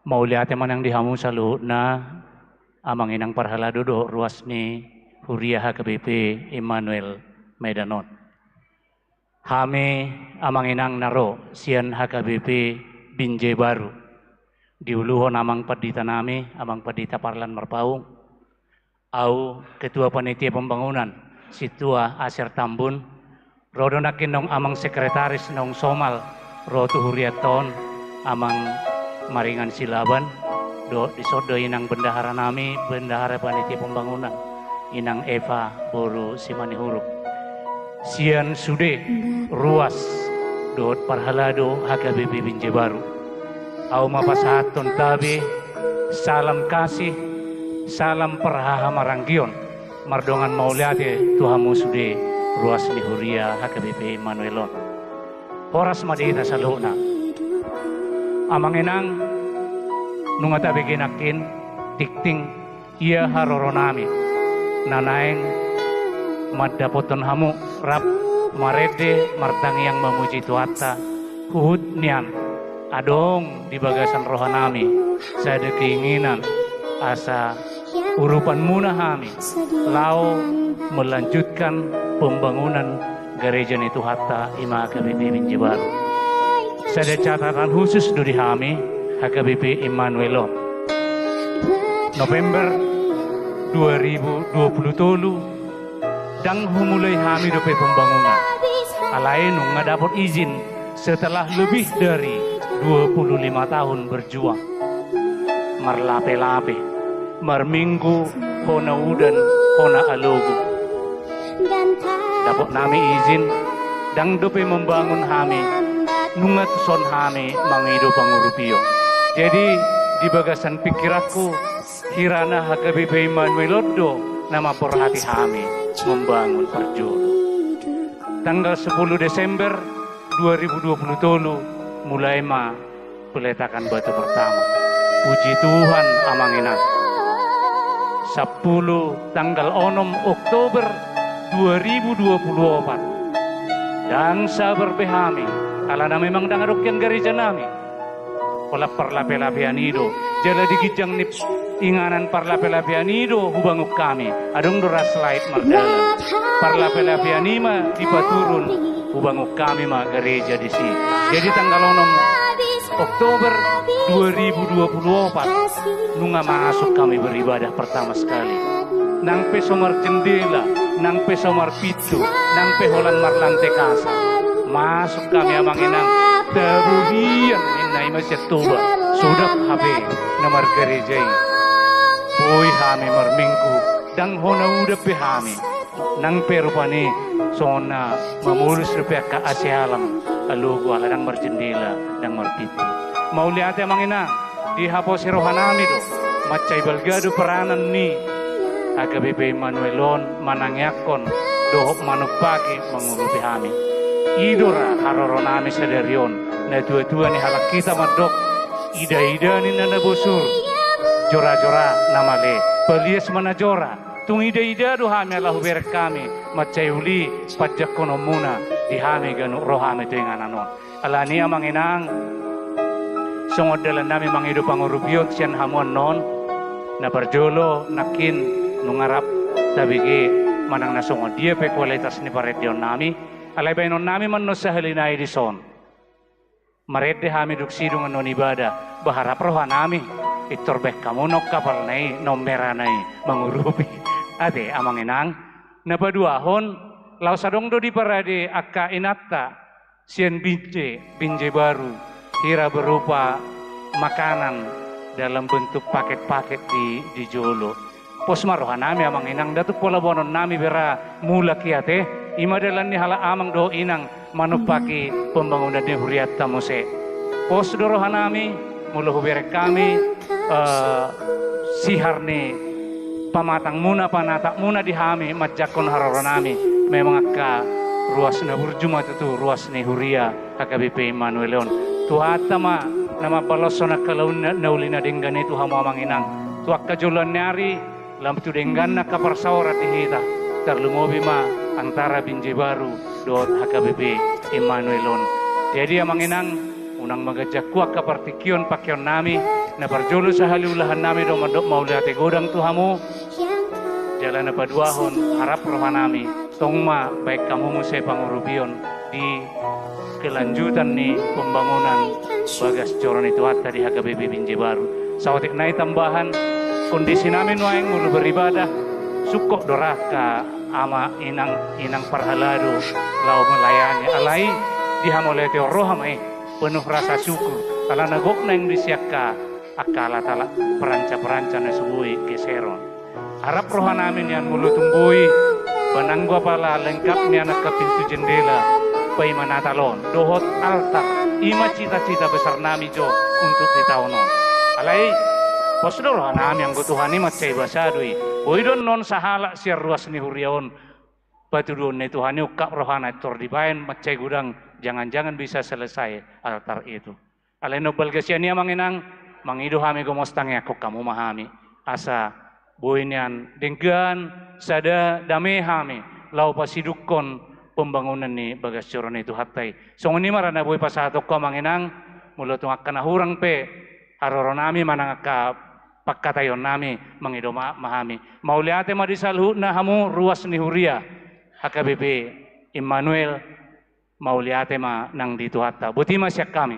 mauliate manang dihamu saluhutna, amang inang parhala dodo ruas ni Huriah HKBP Immanuel Medanon. Hame amang inang naro sian HKBP Binjai Baru. Diuluhon amang padita nami, amang padita Parlan Marpaung. Au ketua panitia pembangunan, situa Aser Tambun. Rodonakin nong amang sekretaris nong Somal. Rotu Huriaton amang maringan silaban do disodo inang bendahara nami bendahara panitia pembangunan inang Eva Boru Simani Huruf sian sude ruas do parhalado HKBP Binjai Baru au mapasahaton tabi salam kasih salam perhaha maranggion mardongan mauliate tuhamu sude ruas ni Huriah HKBP Immanuelon Horas madita sa luna. Amang inang nung atabi ginakin tikting iya haroronami. nanaeng madapoton hamu rap marede martang yang memuji tuata huhut nian adong di bagasan rohanami saya ada keinginan asa urupan munahami lau melanjutkan pembangunan gereja itu hatta ima HKBP Binjai Baru. Saya ada catatan khusus dari kami HKBP Immanuelon. November 2020 dan mulai kami dope pembangunan. Alain nggak dapat izin setelah lebih dari 25 tahun berjuang. Marlape-lape, marminggu, kona udan, kona alogo. Dapat nami izin dan dope membangun kami nungat son kami mangido pangurupio. Jadi di bagasan pikiranku kirana HKBP Immanuelon nama perhati kami membangun perjodoh. Tanggal 10 Desember 2020 mulai peletakan batu pertama. Puji Tuhan amanginan. 10 tanggal 6 Oktober 2024 dan sabar behami alana memang dangarok yang gereja nami olah parlape-lapean ido jala digijang nip inganan parlape-lapean ido hubanguk kami adong doras slide mardalan parlape-lapean ima dipaturun hubanguk kami ma gereja di sini. Jadi tanggal 6 Oktober 2024 nunga masuk kami beribadah pertama sekali nang pesomar jendela nang pesomar pitu nang peholan marlante kasa masuk kami amanginang teruhian inai masjid Toba sudah habe namar gereja boy kami marmingku dang hona udah pehami nang perupani sona memulus rupiah ka asyalam alugu aladang marjendela dang marpitu mau lihat amanginang di haposi rohanami do macai balgado peranan ni HKBP Immanuelon manangyakon dohok manupaki mengurupi kami. Idora haroronami sadarion na tua-tua ni halak kita madok ida-ida ni nanabusur jora-jora namale pelias manajora tung ida-ida do hami alahu berek kami macayuli pajak kono muna di hami ganu rohami tu yang ananon alani amanginang songod dalan nami mangido pangurupiot sian hamuan non na perjolo nakin nungarap tabigi manang nasongo dia pe kualitas ni paredion nami alay bainon nami man no sahalina edison marede hami duksidung non ibadah baharap roha nami itorbek kamu nok kapal nai nomera nai mangurupi ade amanginang napaduahon lau sadong do di parade akka inatta sien Binjai Baru kira berupa makanan dalam bentuk paket-paket di Jolo. Pos marohan nami amang inang datuk pola bonon nami bera mula kiate ima dalan ni hala amang do inang manupaki pembangunan di huriat tamuse. Pos dorohan nami mula hubere kami sihar ni pamatang muna panatak muna di hami majakon haroron nami memang akka ruas na burjuma tu ruas ni huria HKBP Immanuelon tuata ma nama balosona kalau naulina denggan itu hamu amang inang tuak kajulan nyari lam tu denggan nak kaparsawara tihita terlumobi ma antara Binjai Baru dot HKBP Immanuelon. Jadi amang inang unang magajak kuak kapartikion pakion nami na parjolo sa haliulahan nami do mandok maulate godang tu hamu jalan na paduahon harap roha nami tongma baik kamu musay pangurubion di kelanjutan ni pembangunan bagas coron itu hatta di HKBP Binjai Baru. Sawatik nai tambahan kondisi namin waeng mulu beribadah sukok doraka ama inang parhalado lau melayani alai dihamolete rohamai penuh rasa syukur ala nagok nang disiaka akala tala peranca na subui keseron harap roha namin yan mulu tumbui bananggo pala lengkap ni anak ke pintu jendela pai manatalon dohot altar ima cita-cita besar nami jo untuk di tahunon alai posdor hanami ang gutuhani macay basadui boydon non sahala siar ruas ni huriaon patudon ni tuhani ukap rohana tor dibayan macay gudang jangan-jangan bisa selesai altar itu alai no balgasiani amanginang mangido hami gomostang ako kamu mahami asa Buinian dengan sada damehami lau pasidukon pembangunan ni bagas coron itu hatai. Song ni marana boy pasatok ko manginang mulut akan hurang pe haroron nami manangaka pakkatayon nami mangidoma mahami. Mauliate madisalhu na hamu ruas ni Huria HKBP Immanuel mauliate ma nang dito hatta. Buti masyak kami.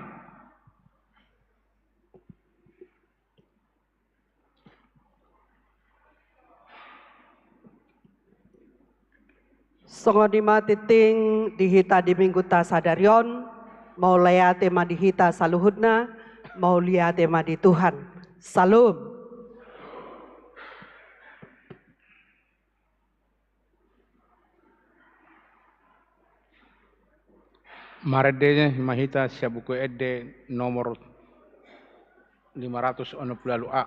Songodima titing dihita di minggu ta sadarion, mau leate ma dihita saluhudna, mau liate ma di Tuhan. Salam. Marede mahita buku ede nomor 560 A.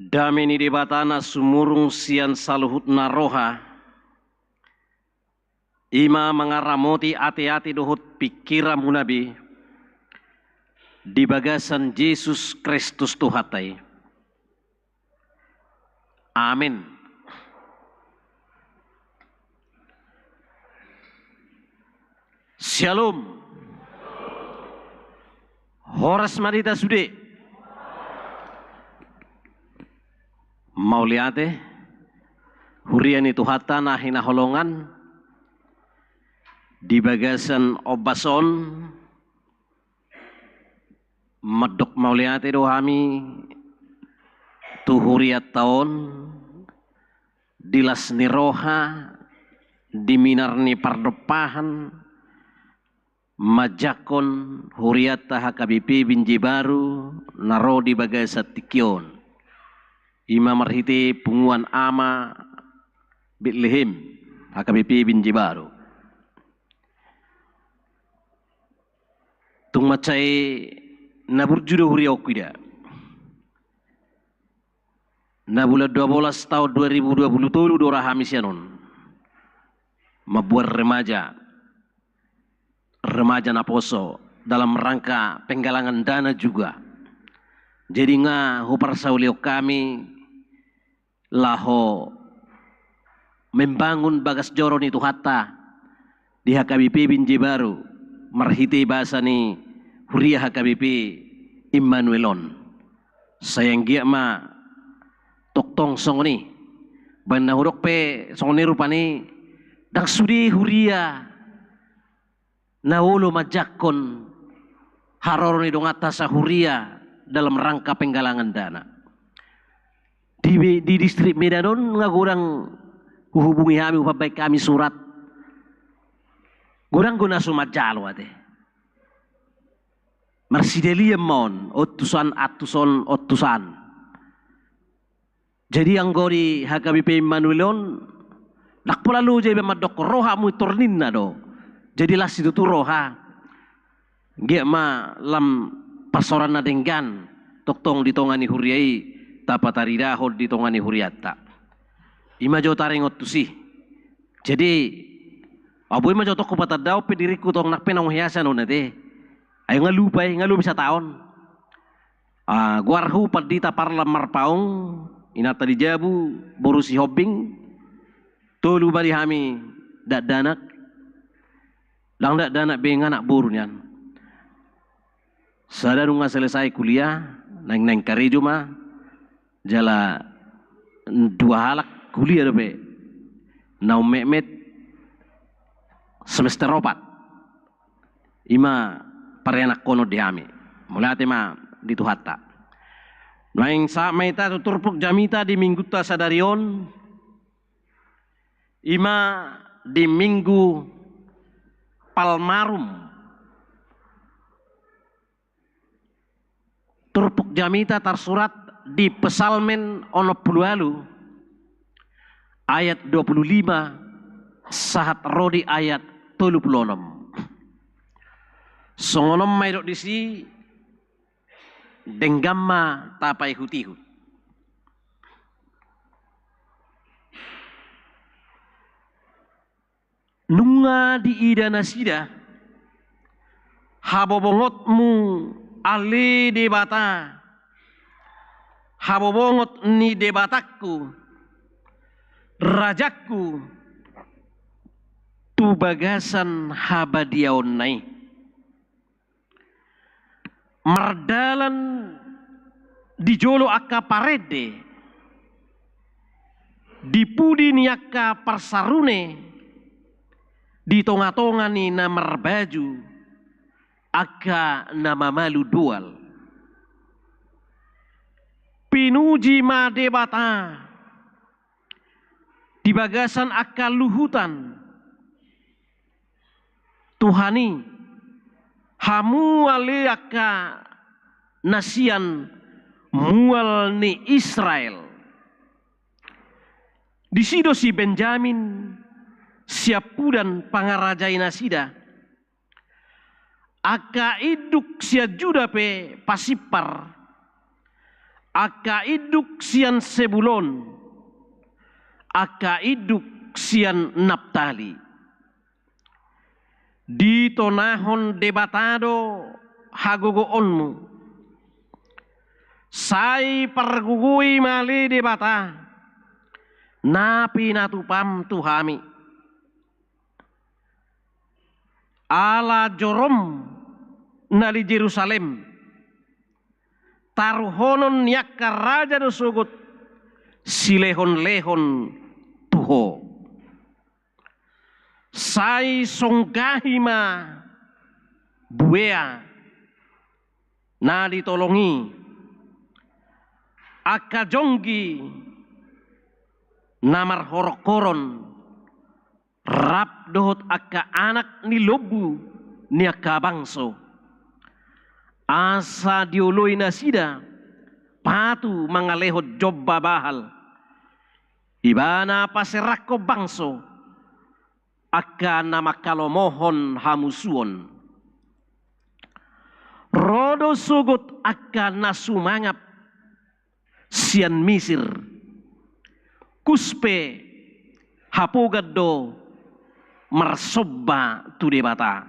Dameni debatana sumurung sian saluhut naroha. Ima mengaramoti ati-ati dohut pikiran munabi. Di bagasan Yesus Kristus Tuhatai. Amin. Shalom. Horas marita sude. Mauliate hurian itu hata nahina holongan di bagasan obason medok mauliate dohami tu huriat tahun dilas ni roha diminar ni pardopahan majakon huriata HKBP Binjai Baru naro di bagasat tikion. Imam marhiti punguan ama Bethlehem HKBP Binjai Baru. Tung macai naburjudo huri okuida. Nabula 12 tahun 2020 dora hamisianon. Mabuat remaja naposo dalam rangka penggalangan dana juga. Jadi hupar saulio kami laho membangun bagas joron itu hatta di HKBP Binjai Baru marhiti bahasa ni Huria HKBP Immanuelon sayang gia ma toktong songoni banda hurok pe songoni rupani dang sudi Huria naulo majakon haroroni dong atas Huria dalam rangka penggalangan dana. Di distrik Medanon ngagurang hubungi kami upabaik kami surat. Gurang guna sumat jalo ate. Marsidelia mon otusan. Jadi yang gori HKBP Immanuelon nak pula lu jadi madok roha mu tornin na do. Jadi lah situ tu roha. Gia ma lam pasoran na denggan toktong ditongani huriai tapatari dahod ditongani huriata. Ima jo tarengot tu sih. Jadi abu ima jo tok kupata daw pediriku tong nak penong hiasan onate. Ayo ngalu bisa tahun. Guarhu padita parla marpaung inata di jabu borusi hobbing tolu bari hami dak danak lang dak danak bengan anak burunyan sadarunga selesai kuliah neng karejo mah jala dua halak kuliah dope nau memet semester 4 ima parenak kono diami mulai tema di Tuhatta main sa maita tuturpuk jamita di minggu ta sadarion ima di minggu palmarum turpuk jamita tersurat di pesalmen ono puluhalu ayat 25 sahat rodi ayat 36 songonom maidok disi denggamma tapai hutihu nunga di ida nasida habobongotmu ale debata habobongot ni debatakku rajaku tu bagasan habadiaon nai mardalan di jolo akka parede dipudi niaka persarune di tonga-tonga ni namar baju akka nama malu dual pinuji ma debata di bagasan akka luhutan Tuhani hamu ale akka nasian mual ni Israel di sido si Benjamin siapudan pangarajai nasida aka iduk sia Juda pe pasipar aka iduk sian Sebulon aka iduk sian Naptali di tonahon debatado hagogoonmu sai pergugui mali debata napi natupam tuhami ala jorom nali Jerusalem taruhonon yakka raja do sugut silehon-lehon tuho sai songgahima buea na ditolongi akajonggi namar horokoron rap dohot akka anak ni lobu ni akka bangso asa dioloi nasida patu mangalehot jobba bahal ibana paserako bangso akka nama kalomohon hamusuon rodo sugut akka nasumangap sian misir kuspe hapogaddo marsobba tu debata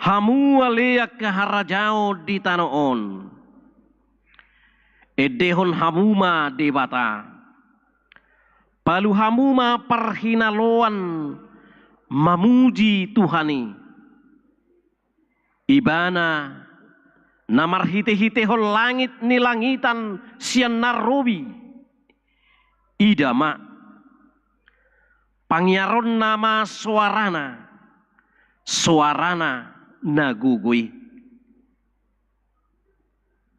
hamu alea kaharajao di tanoon edehon hamuma debata palu hamuma perhinaloan mamuji Tuhani ibana namar hite-hitehon langit ni langitan sian narobi idama pangyaron nama suarana nagugui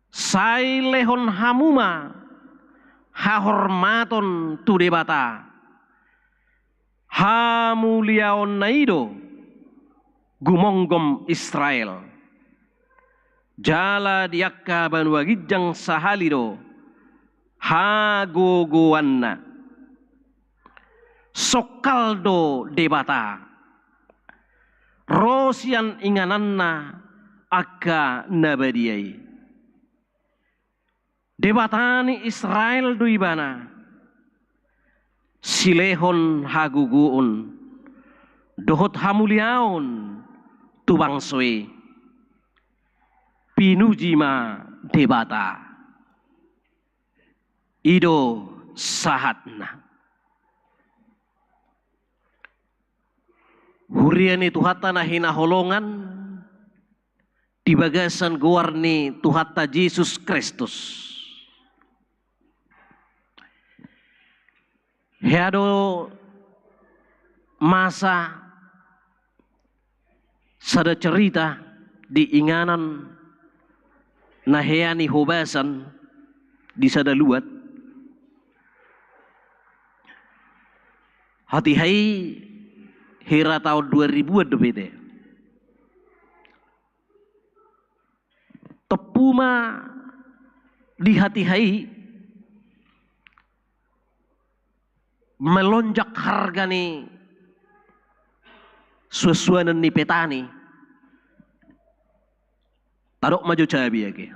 sai lehon hamuma hahormaton tu debata hamuliaon naido gumonggom Israel jala diakka banuagijang sahalido hagogoanna sokaldo debata rosian ingananna akka nabadiai debatani Israel duibana silehon haguguun dohot hamuliaon tubangsoi pinujima debata ido sahatna. Huriani tuhata na hinaholongan di bagasan guarni tuhata Yesus Kristus. Heado masa sada cerita di inganan na heani hobasan di sada luat hati hai hera tahun 2000 bede tepuma di hati hai melonjak harga nih suasuanan ni petani tarok maju cabai lagi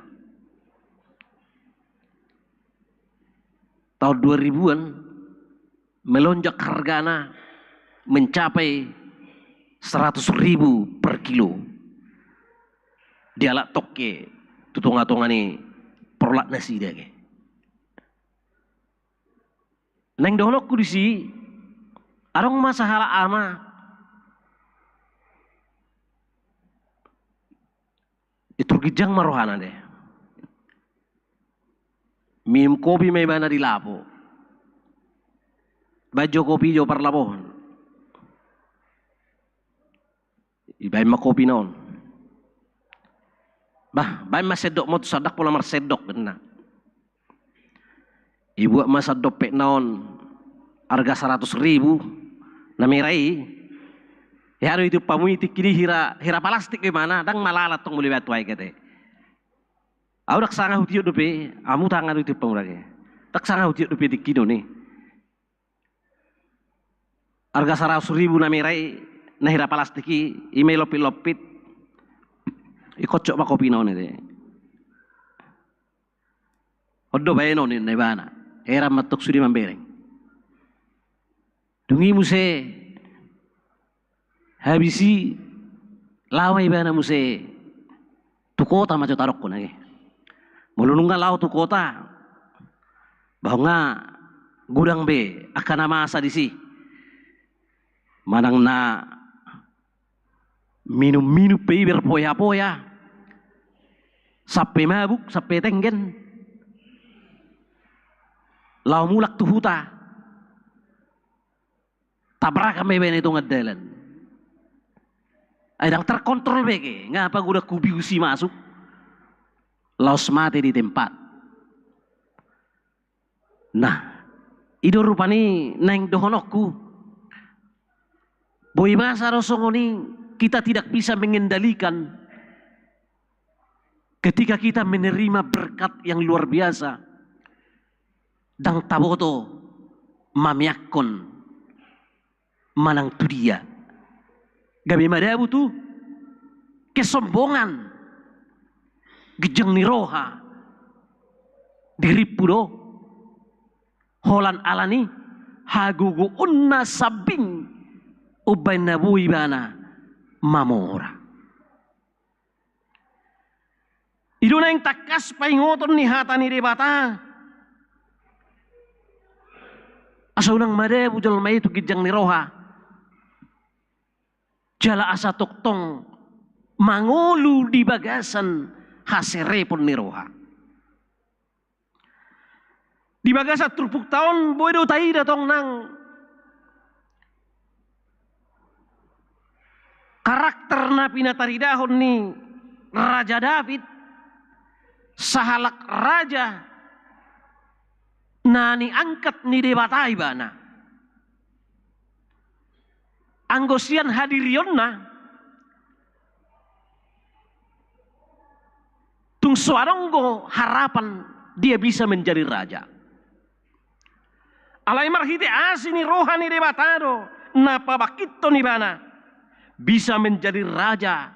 tahun 2000-an melonjak hargana mencapai 100.000 per kilo. Dialak toke tutunga-tunga ni perolak nasi dia ke. Neng dohlok ku disi arong masahala ama itu gijang marohana deh. Minum kopi may bana di lapo. Bajo kopi jo parlapon. Ibayin makopi noon. Bayin masedok mo sadak pula marsedok na. Ibu masadok pek noon harga 100.000 na mirai. Ya itu pamuitik kini hira plastik gimana? Dang malalat tong muli batuai kete. Aku dak sanga hutiyo dope, amu tangan itu pemurage. Tak sanga hutiyo dope dikino nih. Harga 100.000 na mirai. Nah hira plastiki ime lopit ikocok pa kopi naon ite odo bae non ne bana era matok sudi mambereng dungi muse habisi lawai bana muse tu kota maco tarok ko nage mulununga law tu kota bahwa gudang be akan masa disi manang na minum pe berpoya-poya sampai mabuk sampai tenggen lau mulak tu huta tabrak kami ben itu ngedelan adang terkontrol bege ngapa gua kubiusi masuk laos mati di tempat. Nah itu rupani neng dohonokku boy bahasa rosongoni kita tidak bisa mengendalikan ketika kita menerima berkat yang luar biasa dan taboto mamiakon manang tu dia gabi madabu tu kesombongan gejeng niroha diripudo holan alani hagugu unna sabing ubay nabuy bana mamora. Ido na yung takas paingoton ni hata ni rebata. Asaw nang madebu jal may itu gijang ni roha. Jala asa tuktong mangulu di bagasan haserepon ni roha. Di bagasan turpuk tahun boy do tayo datong nang karakter na pinataridahon ni Raja David sahalak raja na niangkat ni debatay bana anggosian hadirion na tung suaronggo harapan dia bisa menjadi raja alay marhite asini rohani debatado napa bakito ni bana bisa menjadi raja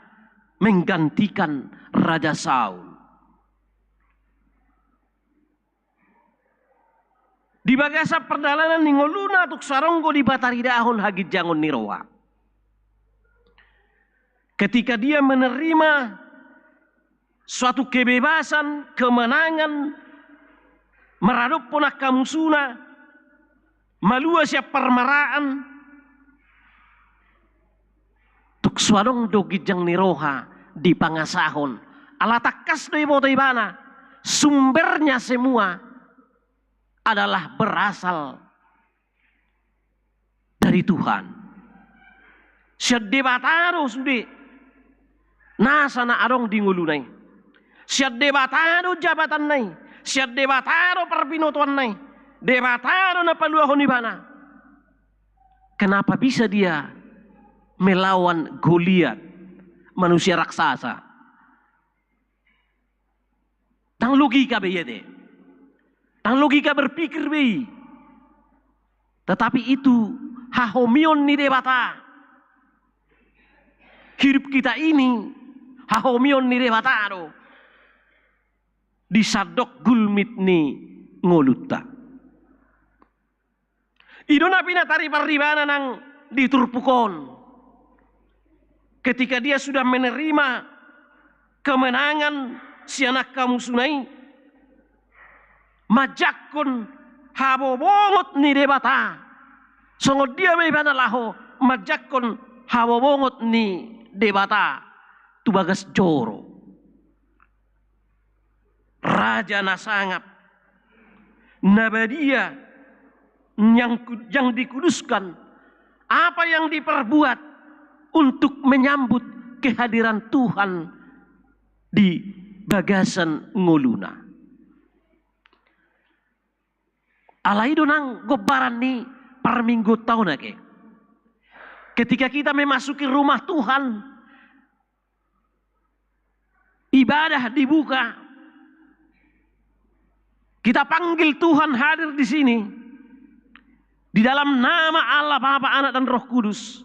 menggantikan Raja Saul. Di bagasa perdalanan ningoluna tuk saronggo di bataridahon hagi jangon niroa. Ketika dia menerima suatu kebebasan, kemenangan Maradup ponak kamusuna, malua siap permaraan, tuk suadong dogijang niroha di pangasahon, alatakas do iboto ibana, sumbernya semua adalah berasal dari Tuhan. Siat debatado sude, nasana adong di ngulunay. Siat debatado jabatan nai, siat debatado perbinotuan nai, debatado na paluahon ibana. Kenapa bisa dia melawan Goliat, manusia raksasa? Tang logika beyede, tang logika berpikir bey. Tetapi itu hahomion ni debata. Hidup kita ini hahomion ni debatado. Disadok gulmit ni ngoluta. Idona pinatari paribana nang diturpukon. Ketika dia sudah menerima kemenangan si anak kamu sunai, majakon habobongot ni debata. Songo dia meibana laho majakon habobongot ni debata. Tu Bagas Joro, raja nasangap, Nabadia yang dikuduskan, apa yang diperbuat untuk menyambut kehadiran Tuhan di Bagasan Ngoluna. Alaido nang gobaran ni per minggu tahun ake. Ketika kita memasuki rumah Tuhan, ibadah dibuka, kita panggil Tuhan hadir di sini di dalam nama Allah Bapa, Anak dan Roh Kudus.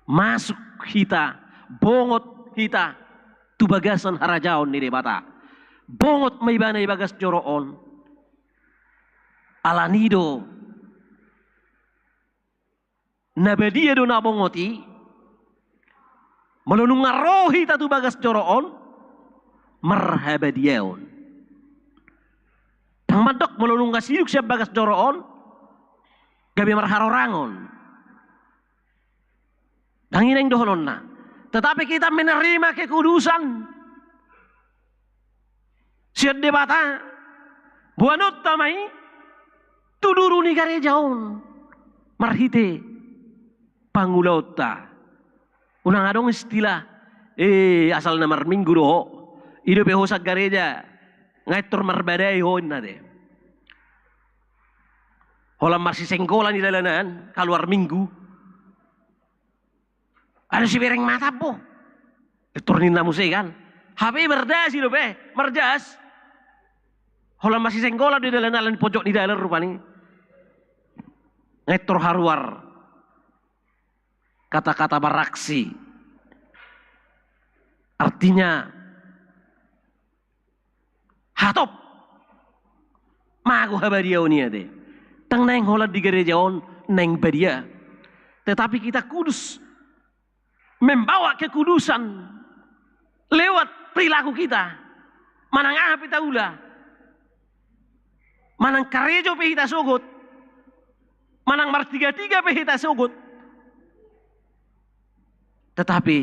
Masuk kita, bongot kita, tu Bagasan harajaon ni debata. Bongot maibana Bagas Joroon. Alanido Nabadia do nabongoti melunung ngarohi tatu Bagas Joroon marhabadiaon. Tang madok melunung kasiduk siap Bagas Joroon gabi marharorangon. Tangineng dohonon na. Tetapi kita menerima kekudusan. Siat debata buanut tamai tuduru ni garejaon marhite pangulauta. Unang adong istilah asal na marminggu doho ido pehosak gareja ngaitor marbadai hon na de. Holam marsi sengkolan di dalanan keluar minggu. Ada si bereng mata po. Turnin na musik kan. HP merdas itu be, merdas. Holam masih sengkolan di dalanan pojok di dalam rupanya. Ngetor haruar. Kata-kata baraksi. Artinya hatop. Mago habadiau ni ade. Tang neng holat di gerejaon neng badia. Tetapi kita kudus. Membawa kekudusan lewat perilaku kita. Manang api taula. Manang karejo pe kita sogot. Manang martiga-tiga pe kita sogot. Tetapi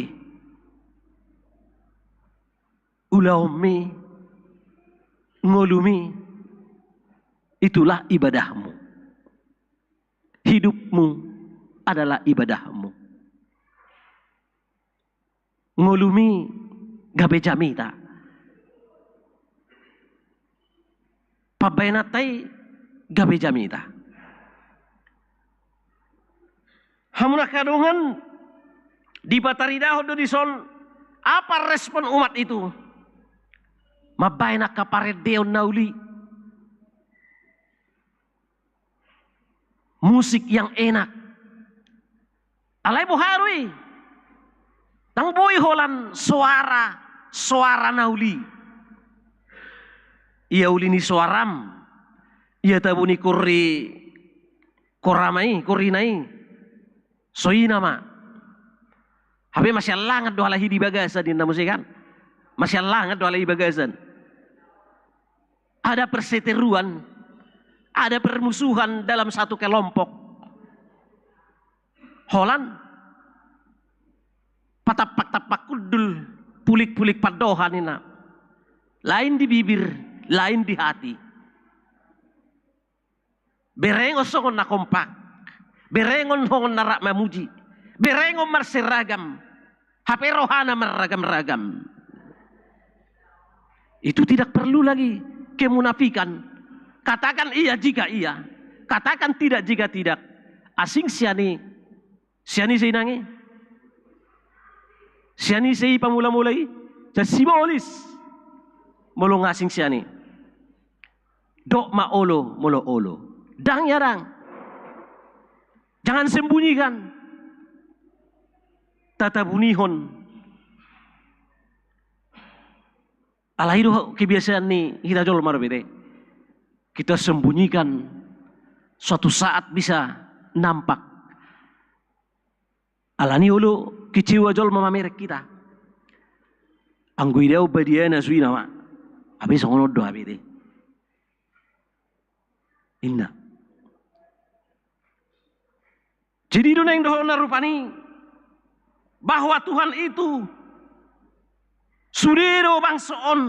ulaumi ngolumi itulah ibadahmu. Hidupmu adalah ibadahmu. Ngolumi gabe jamita. Pabainatai gabe jamita. Hamuna kadungan di Bataridaho do dison apa respon umat itu? Mabaina kaparedeon nauli. Musik yang enak. Alai buharui. Tang boy holan suara nauli. Ia ulini suaram. Ia tabuni kurri koramai, kurinai. Soina ma. Habe masih langat doa lahi di Bagasan di musik kan. Masih langat doa lahi Bagasan. ada perseteruan, ada permusuhan dalam satu kelompok. Holan patapak-tapak kudul, pulik-pulik padohan ina. Lain di bibir, lain di hati. Berengon songon na kompak, berengon hongon na rak mamuji, berengon marseragam, hape rohana meragam-ragam. Itu tidak perlu lagi kemunafikan. Katakan iya jika iya, katakan tidak jika tidak. Asing siani sinangi, siani sei pamula-mulai, jadi simbolis, molong asing siani. Dok ma olo, molo olo. Dang yarang, jangan sembunyikan, tata bunihon. Alaido kebiasaan ni kita jol marbede. Kita sembunyikan, suatu saat bisa nampak. Alani ulu kecewa jol mamamerek kita. Anggui dia ubadiana suina ma, abis ngono doa bede. Inna. Jadi duneng dohona rupani bahwa Tuhan itu sudiro bangsoon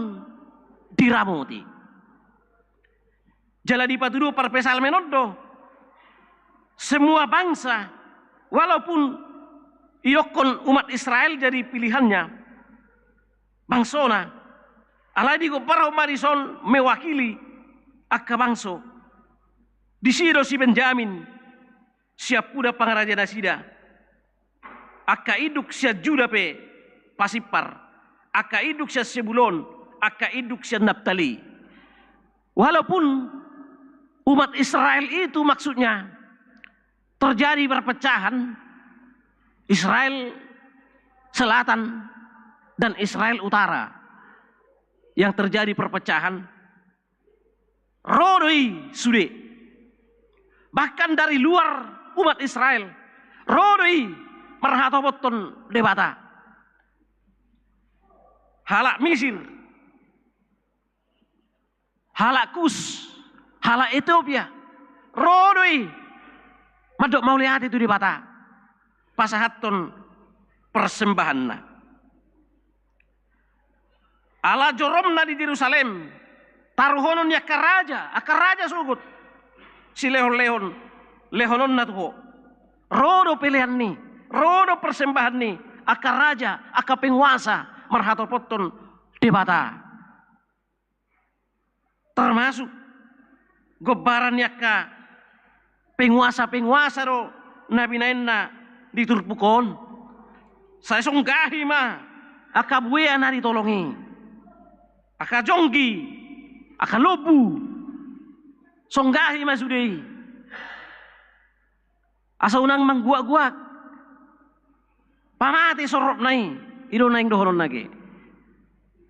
diramuti. Jala di patudo parpesal menodo semua bangsa walaupun iokon umat Israel jadi pilihannya bangsona aladi ko para marison mewakili akka bangso di sido si Benjamin siap puda pangaraja nasida akka iduk sia juda pe pasipar akka iduk sia Sebulon akka iduk sia Naptali. Walaupun umat Israel itu maksudnya terjadi perpecahan Israel Selatan dan Israel Utara, yang terjadi perpecahan rodoi sude bahkan dari luar umat Israel rodoi marhatoboton debata halak Mesir, halak Kus, halak Ethiopia rodoi madok mau lihat itu debata pasahaton persembahanna ala joromna di Yerusalem taruhonon ya akaraja sugut si lehonon na tuho rodo pilihan ni rodo persembahan ni akaraja aka penguasa marhatopoton debata termasuk gobaran yaka penguasa ro nabi naenna diturpukon saya songgahi ma aka buaya na ditolongi aka jonggi aka lobu songgahi masudei asa unang mangguak-guak pamati sorop nai ido naing dohonon nage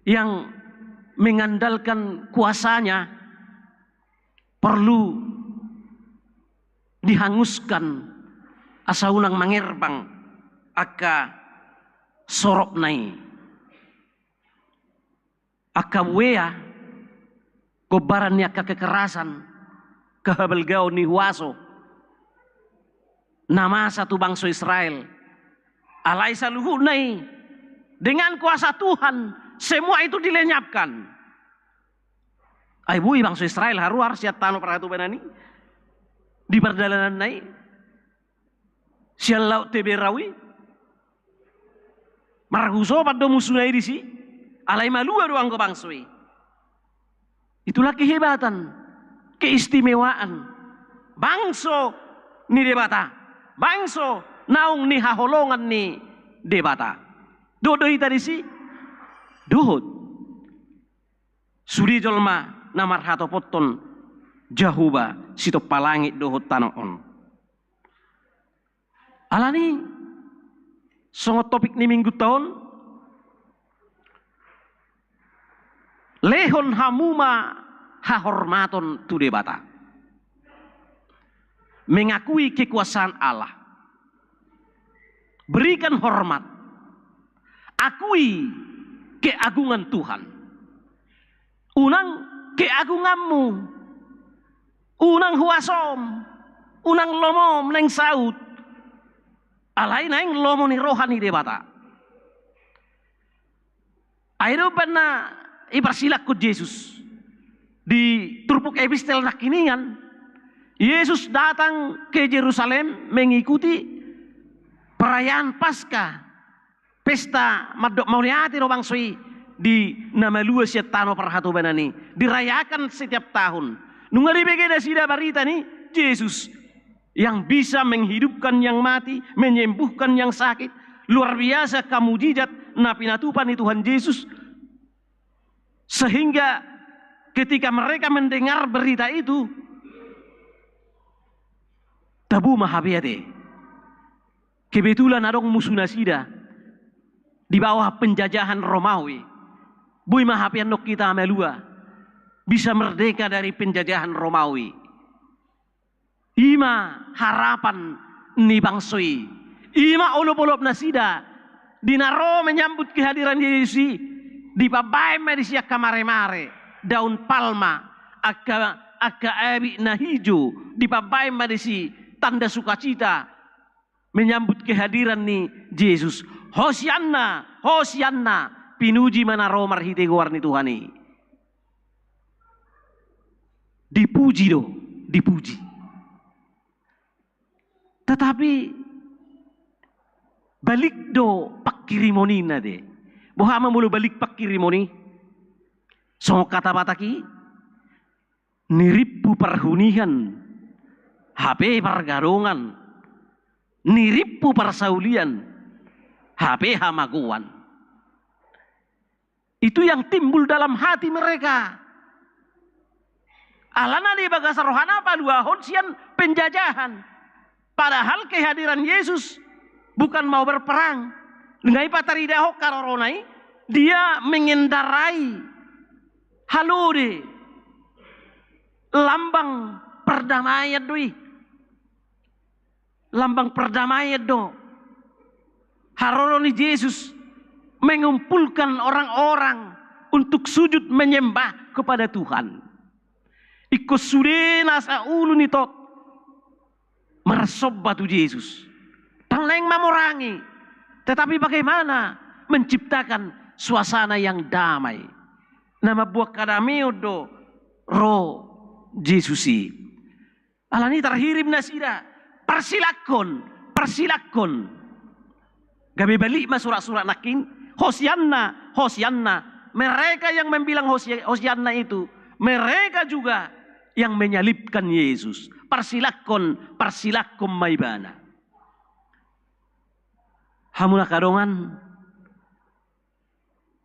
yang mengandalkan kuasanya perlu dihanguskan asa unang mangerbang aka sorop nai aka wea kobaran aka kekerasan kehabelgao ni huaso nama satu bangsa Israel alai saluhu nai dengan kuasa Tuhan semua itu dilenyapkan. Ai bui bangsa Israel haruar siat tano perhatu benani di perjalanan nai sial laut teberawi marhuso pada musuh di si alai malua doang ke bangsoi. Itulah kehebatan, keistimewaan bangso ni debata, bangso naung ni haholongan ni debata. Dodoi tadi si dohot suri jolma namar hato poton jahuba sito palangit dohot tanoon. Alani songot topik ni minggu tahun lehon hamuma hahormaton tu debata mengakui kekuasaan Allah, berikan hormat, akui keagungan Tuhan. Unang keagunganmu, unang huasom, unang lomom neng saut, alai neng lomo ni rohani debata. Ayo pernah ipersilakku Yesus di turpuk epistel nakiningan. Yesus datang ke Yerusalem mengikuti perayaan Paskah, pesta madok mauliati ro bangsoi di nama luas tano perhatu benani dirayakan setiap tahun. Nungari begeda sida barita nih Yesus yang bisa menghidupkan yang mati, menyembuhkan yang sakit. Luar biasa kamujizat napinatupan ni Tuhan Yesus. Sehingga ketika mereka mendengar berita itu, tabu mahabiate. Kebetulan adong musuh nasida di bawah penjajahan Romawi. Bui mahapian nok kita amelua bisa merdeka dari penjajahan Romawi. Ima harapan ni bangsoi. Ima olop-olop nasida dinaro menyambut kehadiran Yesus di babai medisia kamare-mare daun palma akka abi na hijau di babai medisi tanda sukacita menyambut kehadiran ni Yesus. Hosianna, Hosianna, pinuji manaro marhite warni Tuhani. Dipuji do, dipuji. Tetapi balik do pakirimoni na de. Bohama mulu balik pakirimoni. So kata bataki niripu perhunihan, HP pergarungan, niripu persaulian, HP hamaguan. Itu yang timbul dalam hati mereka. Alana di bagasa rohana paduahon sian penjajahan. Padahal kehadiran Yesus bukan mau berperang. Ngai pataridaho karoronai, dia mengendarai halode lambang perdamaian doi. Lambang perdamaian do. Haroroni Yesus mengumpulkan orang-orang untuk sujud menyembah kepada Tuhan. Ikut sudena saulu nitot meresob batu Yesus. Tangleng mamorangi. Tetapi bagaimana menciptakan suasana yang damai. Nama buah kadameo do ro Yesusi. Alani terhirim nasida. Persilakon, persilakon. Gabe balik mas surat-surat nakin. Hosianna, Hosianna. Mereka yang membilang Hosianna itu, mereka juga yang menyalibkan Yesus. Persilakon, persilakon maibana. Hamuna kadongan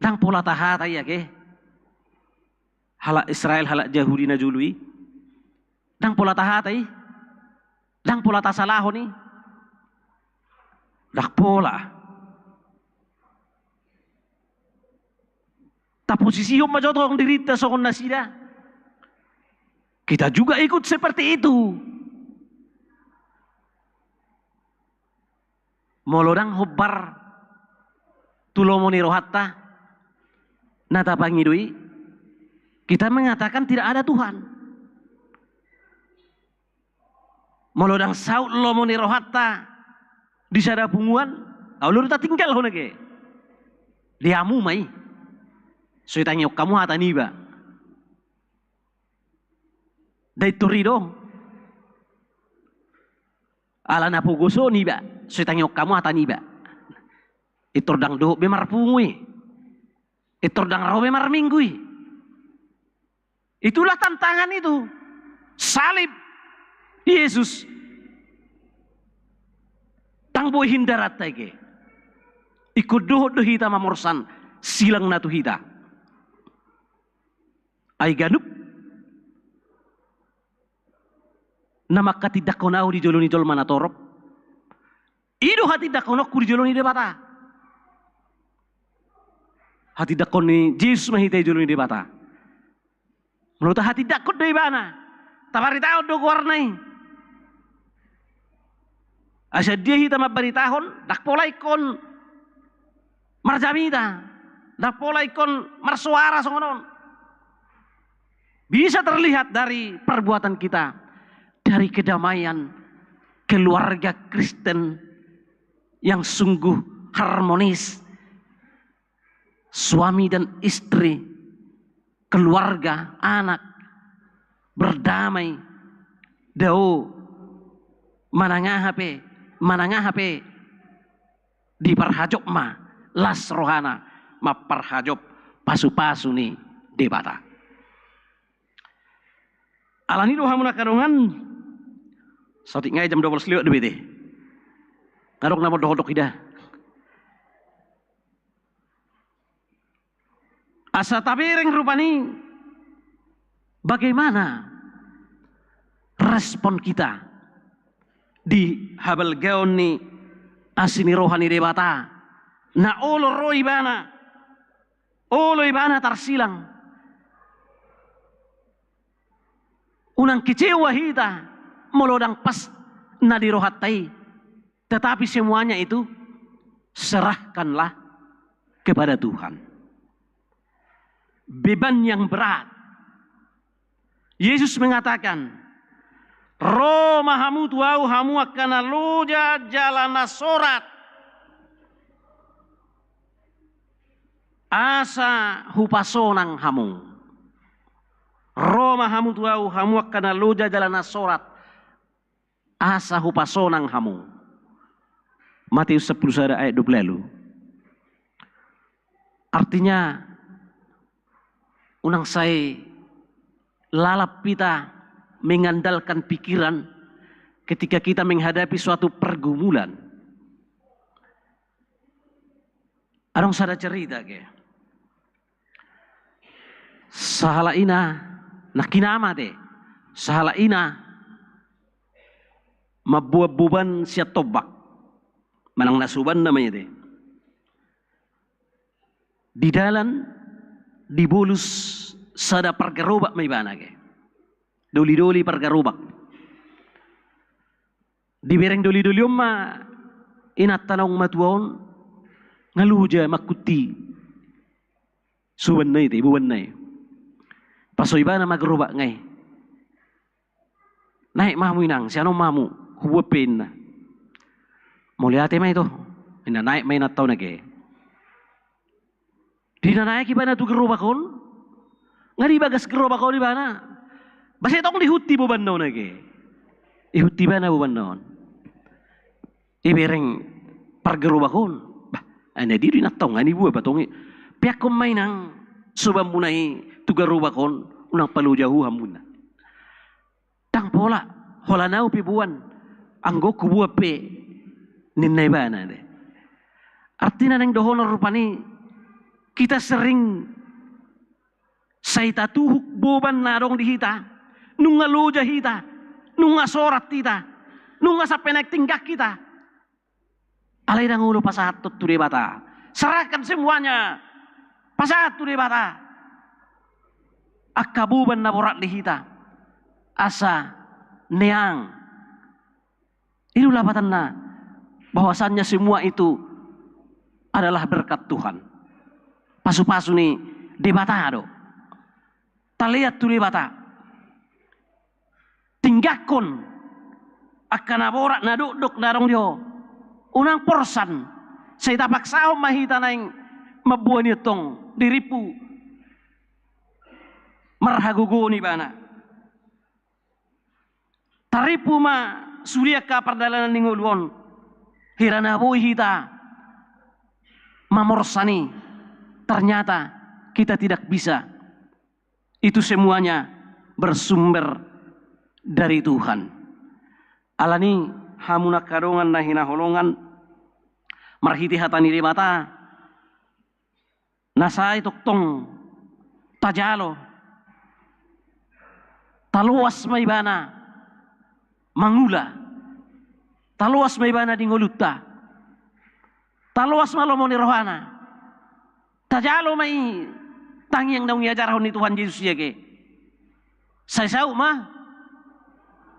dang pola tahata ya ke halak Israel halak Yahudi na jului dang pola tahata dang pola tasalahon dak pola ta posisi yung majotong dirita sa kon nasida kita juga ikut seperti itu. Molodang hobbar tulomo ni rohatta nata pangidui kita mengatakan tidak ada Tuhan. Molodang saut lomo ni rohatta di sada punguan aulur ta tinggal honake diamu mai so itanyok kamu hata niba dai turido ala na pugoso niba so itanyok kamu hata niba itordang do bemar pungui itordang ro bemar minggui. Itulah tantangan itu salib Yesus tang boy hindarat tage ikut doh hita mamorsan silang natu hita ay ganup nama katidak konau di joloni jol mana torop ido hati dakonok kuri joloni de bata hati dakoni Yesus mahita joloni de bata menurut hati dakot de bana tabari tao do warnai asa dia hita mabari tahon dak polai kon marjamita dak polai kon marsuara songonon Bisa terlihat dari perbuatan kita, dari kedamaian keluarga Kristen yang sungguh harmonis, suami dan istri, keluarga, anak berdamai. Dao manangahape di parhajop ma las rohana ma parhajop pasu-pasu ni debata. Alani doha muna kadongan sotik ngai jam 12 liwat debete. Ngadok nama dohodok ida. Asa tabireng rupani bagaimana respon kita di habal gaon ni asini rohani debata na olo ibana tarsilang unang kecewa hita melodang pas na dirohatai, tetapi semuanya itu serahkanlah kepada Tuhan. Beban yang berat, Yesus mengatakan, Roma hamu tuau hamu akan loja jalana sorat. Asa hupasonang hamu. Roma hamu tuau hamu akan loja jalana sorat. Asa hupasonang hamu. Matius 10 ayat 20. Artinya, unang saya lalap kita mengandalkan pikiran ketika kita menghadapi suatu pergumulan. Arong sada cerita ke. Sahala ina nakinama de. Sahala ina mabuabuban siya tobak. Manang nasuban namanya de. Di dalam dibulus sada pergerobak may banage. Doli-doli pergerobak. Dibereng doli-doli ma inat tanong matuon ngaluja makuti. Suban na ito, ibuwan na ito. Pasoy ba na magrobak ngay? Naik mamu inang, siyanong mamu, huwapin na. Muli ate may ito, ina naik may nataw na kaya. Di na naik iba na ito gerobakon? Nga di bagas gerobakon di ba na? Basta itong lihuti buban na nage. Ihuti ba na buban na? Ibereng pargerobakon. Bah, ano di rin nataw nga ni buwa batong. Piyak kumay nang subam muna tugarobakon unang palujahuham muna. Tang pola, hola na upibuan. Anggo kubuwa pe ninay ba na? Artinya nang dohon rupani kita sering saita tuhuk boban narong dihita, nung ngaluja hita, nung ngasorat kita, nung sa penagtinggak kita. Alay nang ulo pasatot tu bata. Serahkan semuanya. Pasatot tu bata. Akabuban na borat dihita. Asa neang. Ilulapatan na bahwasannya semua itu adalah berkat Tuhan. Pasu-pasu ni debatado. Taliat tu debata. Tinggakon akan aborak na duduk darong dio. Unang porsan sa itapaksaw mahita na yung mabuhan itong diripu. Marhaguguni ba na? Taripu ma surya ka pardalanan ng ulwon. Hiranaboy hita. Mamorsani. Ternyata kita tidak bisa. Itu semuanya bersumber dari Tuhan. Alani hamuna karungan na hinaholongan marhiti hatani di mata nasa ituktong tajalo taluas may bana mangula taluas may bana di nguluta taluas malomo ni rohana tajalo may tangyang daw niyajarahon ni Tuhan Yesus yake saysau ma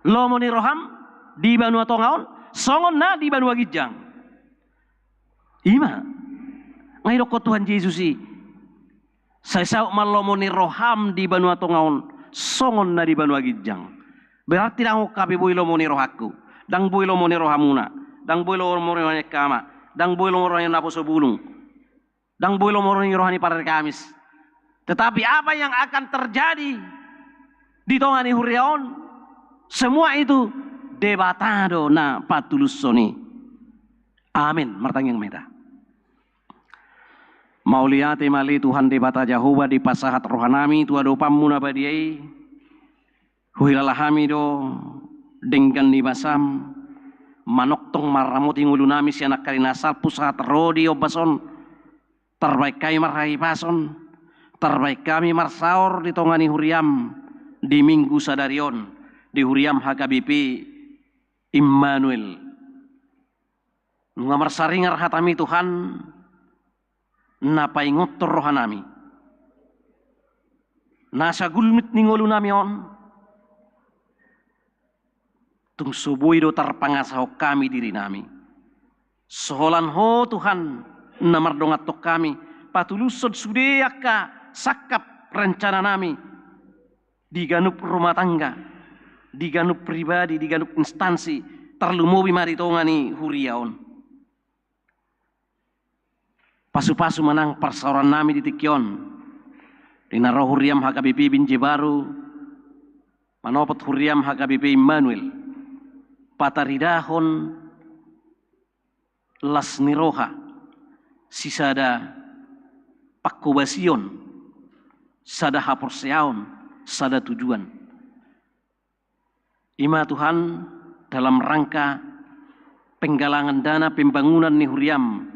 lomo ni roham di Banua Tongaon, songon na di Banua Gijang. Ima, ngayon ko Tuhan Yesus saya sao malomo ni roham di Banua Tongaon, songon na di banu agijang. Berarti dang kape boilo mo ni rohaku, dang boilo mo ni rohamuna, dang boilo mo ni rohani kama, dang boilo mo rohani napo sebulung, dang boilo mo rohani pada Kamis. Tetapi apa yang akan terjadi di tongani huriaon? Semua itu debatado na patulus soni. Amin. Martangyang meta. Mauliate mali Tuhan debata Jehovah di pasahat rohanami tua do pamuna badiai. Huilalahami do denggan di basam manoktong maramuti ngulunami si anak karinasal pusahat rodi obason terbaik kami marhai pason terbaik kami marsaur di tongani huriam di minggu sadarion di huriam HKBP Immanuel ngamar saringar hatami Tuhan napaingot rohanami nasa gulmit ningolunami on tung subuhi do tarpangasaho kami diri nami. Soholan ho Tuhan namardongat to kami patulusod sudeyaka sakap rencana nami diganup rumah tangga, diganup pribadi, diganup instansi terlumobi maritongani huriaon. Pasu-pasu menang persauran nami di Tikyon. Dinaro huriam HKBP Binjai Baru manopot huriam HKBP Immanuel. Pataridahon las niroha sisada pakubasion sada haporseaon sada tujuan ima Tuhan dalam rangka penggalangan dana pembangunan ni huriam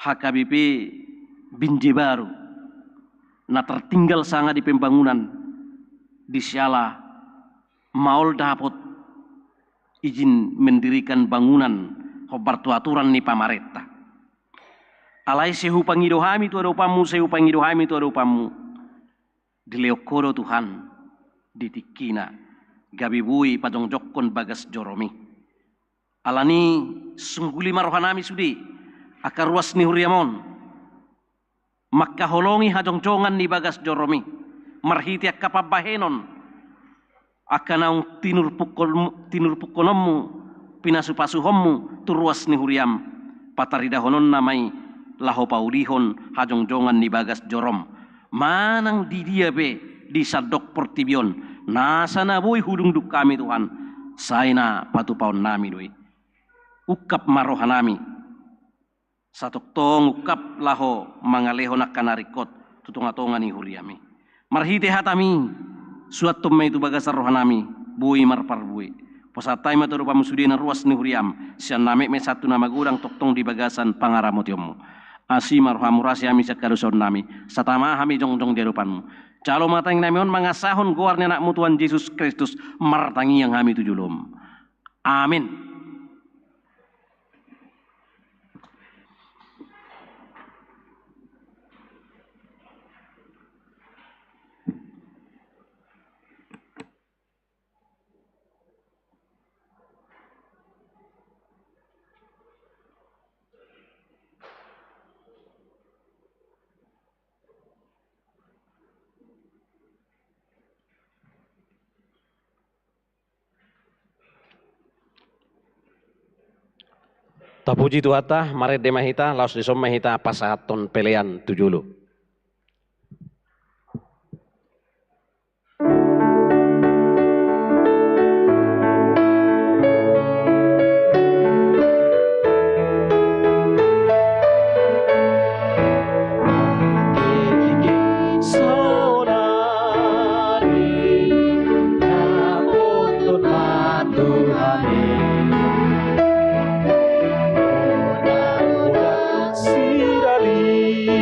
HKBP Binjai Baru na tertinggal sangat di pembangunan di siala maul dapot izin mendirikan bangunan hobartu aturan ni pamaretta. Alai sehu pangidohami tu ada upamu, sehu pangidohami tu ada upamu. Dileokoro Tuhan, ditikina, gabibui pajongjokon bagas joromi. Alani sungguli marohanami sudi, akar ruas ni huriamon. Makka holongi hajongjongan ni bagas joromi. Marhiti akapabahenon. Akanang tinur pukonommu pinasupasuhommu turuas ni huriam pataridahonon namai laho paulihon hajongjongan ni bagas jorom manang di dia be di sadok portibion nasana boy hudung duk kami Tuhan saina patupaon nami doi ukap marohanami satok tong ukap laho mangaleho nakanarikot tutungatongan ni huriami marhite hatami suat tomme itu bagasar rohanami bui marpar bui posatai matoru pamusudina ruas ni huriam sian name me satu nama gudang toktong di bagasan pangaramotiomu asi marhamu rasiami sakaruson nami satama hami jongjong di depanmu calo matang namion mangasahon goarnya anakmu Tuhan Yesus Kristus martangi yang hami tujulum amin. Tapuji Tuhan, mari demahita, laos disomahita pasaton pelean tujulu. Siralia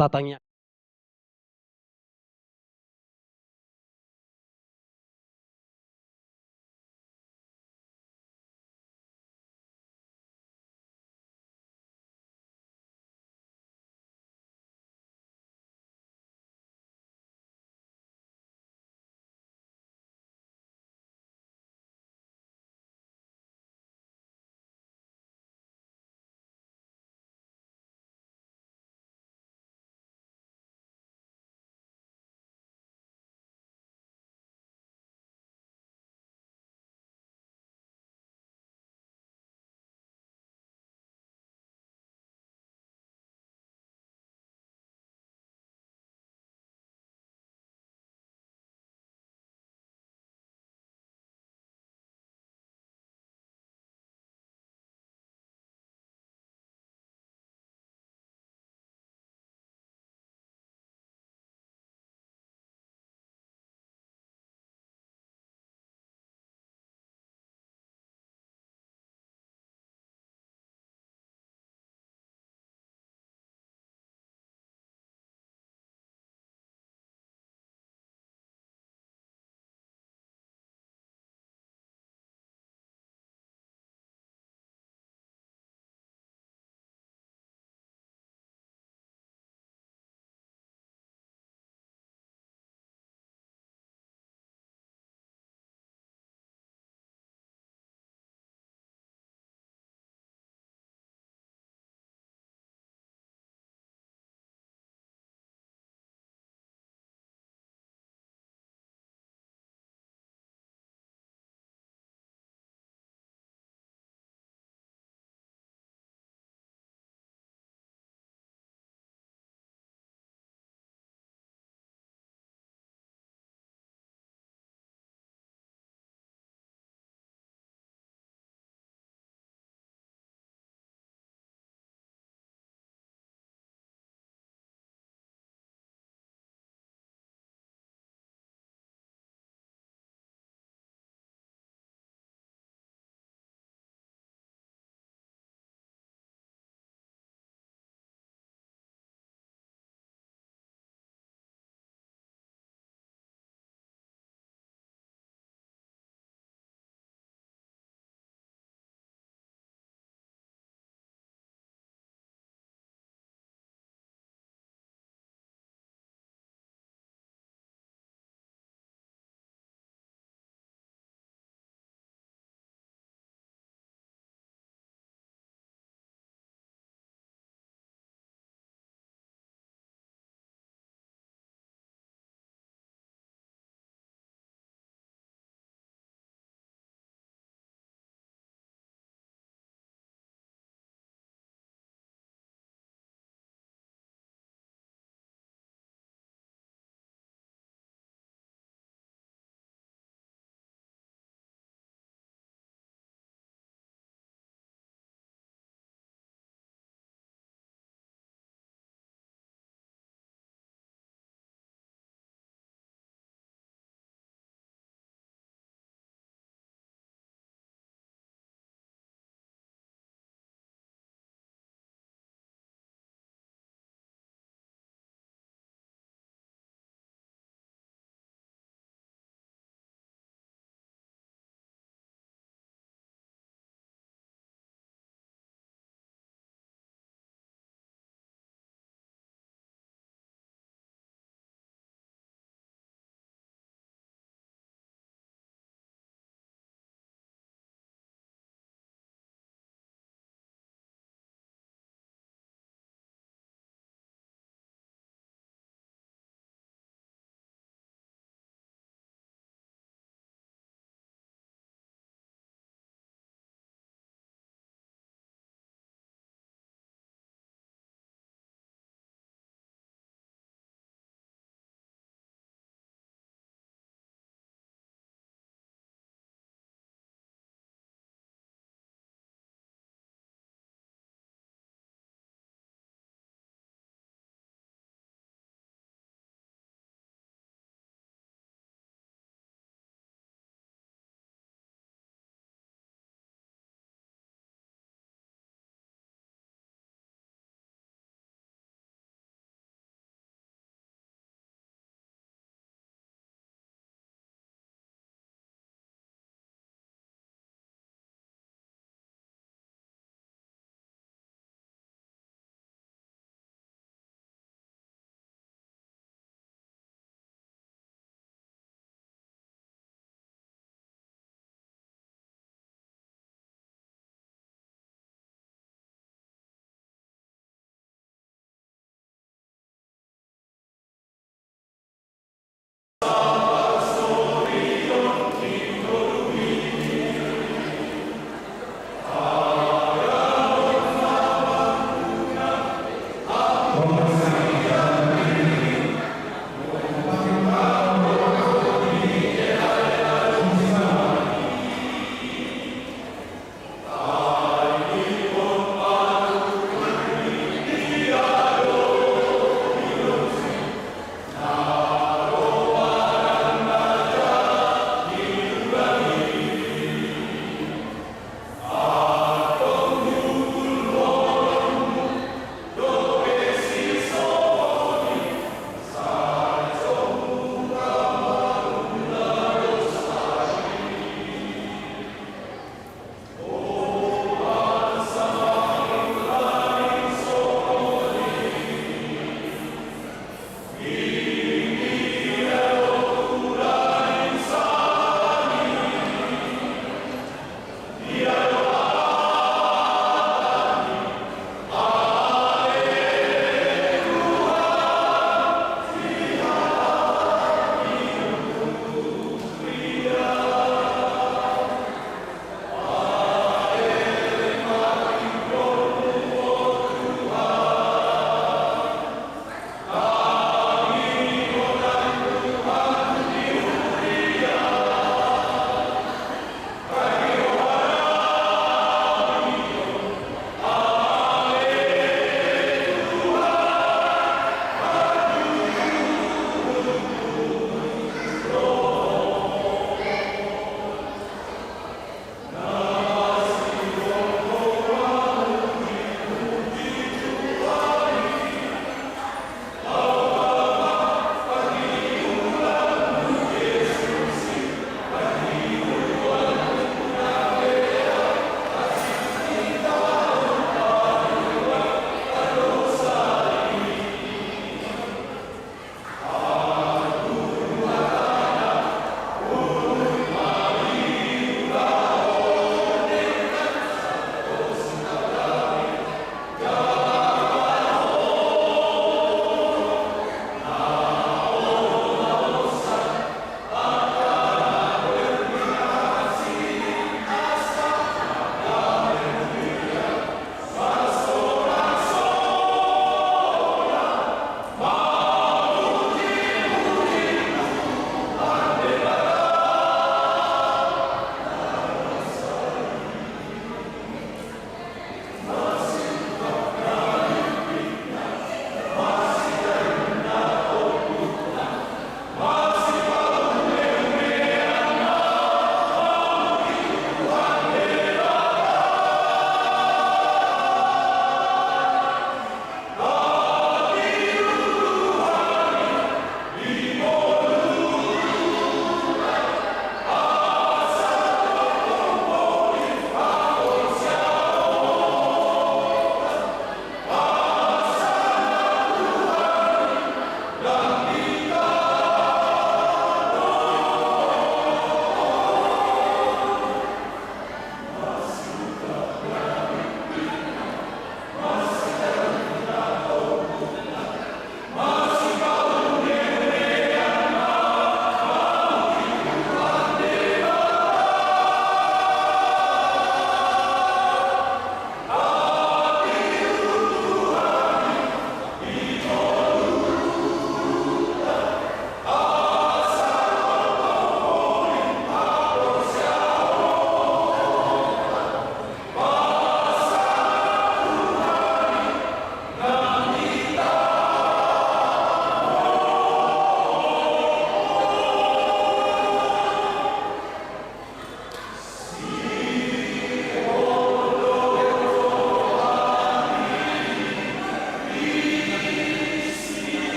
tatangnya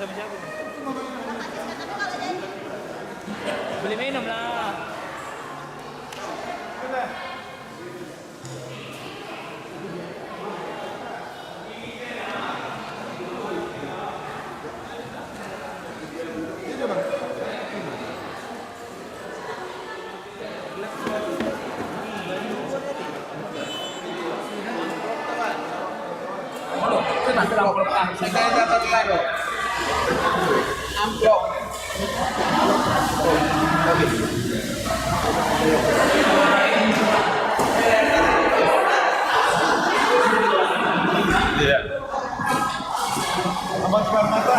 siapa-siapa. Beli minum lah. Saya dapat kado. Amplop. Iya. Abang mata.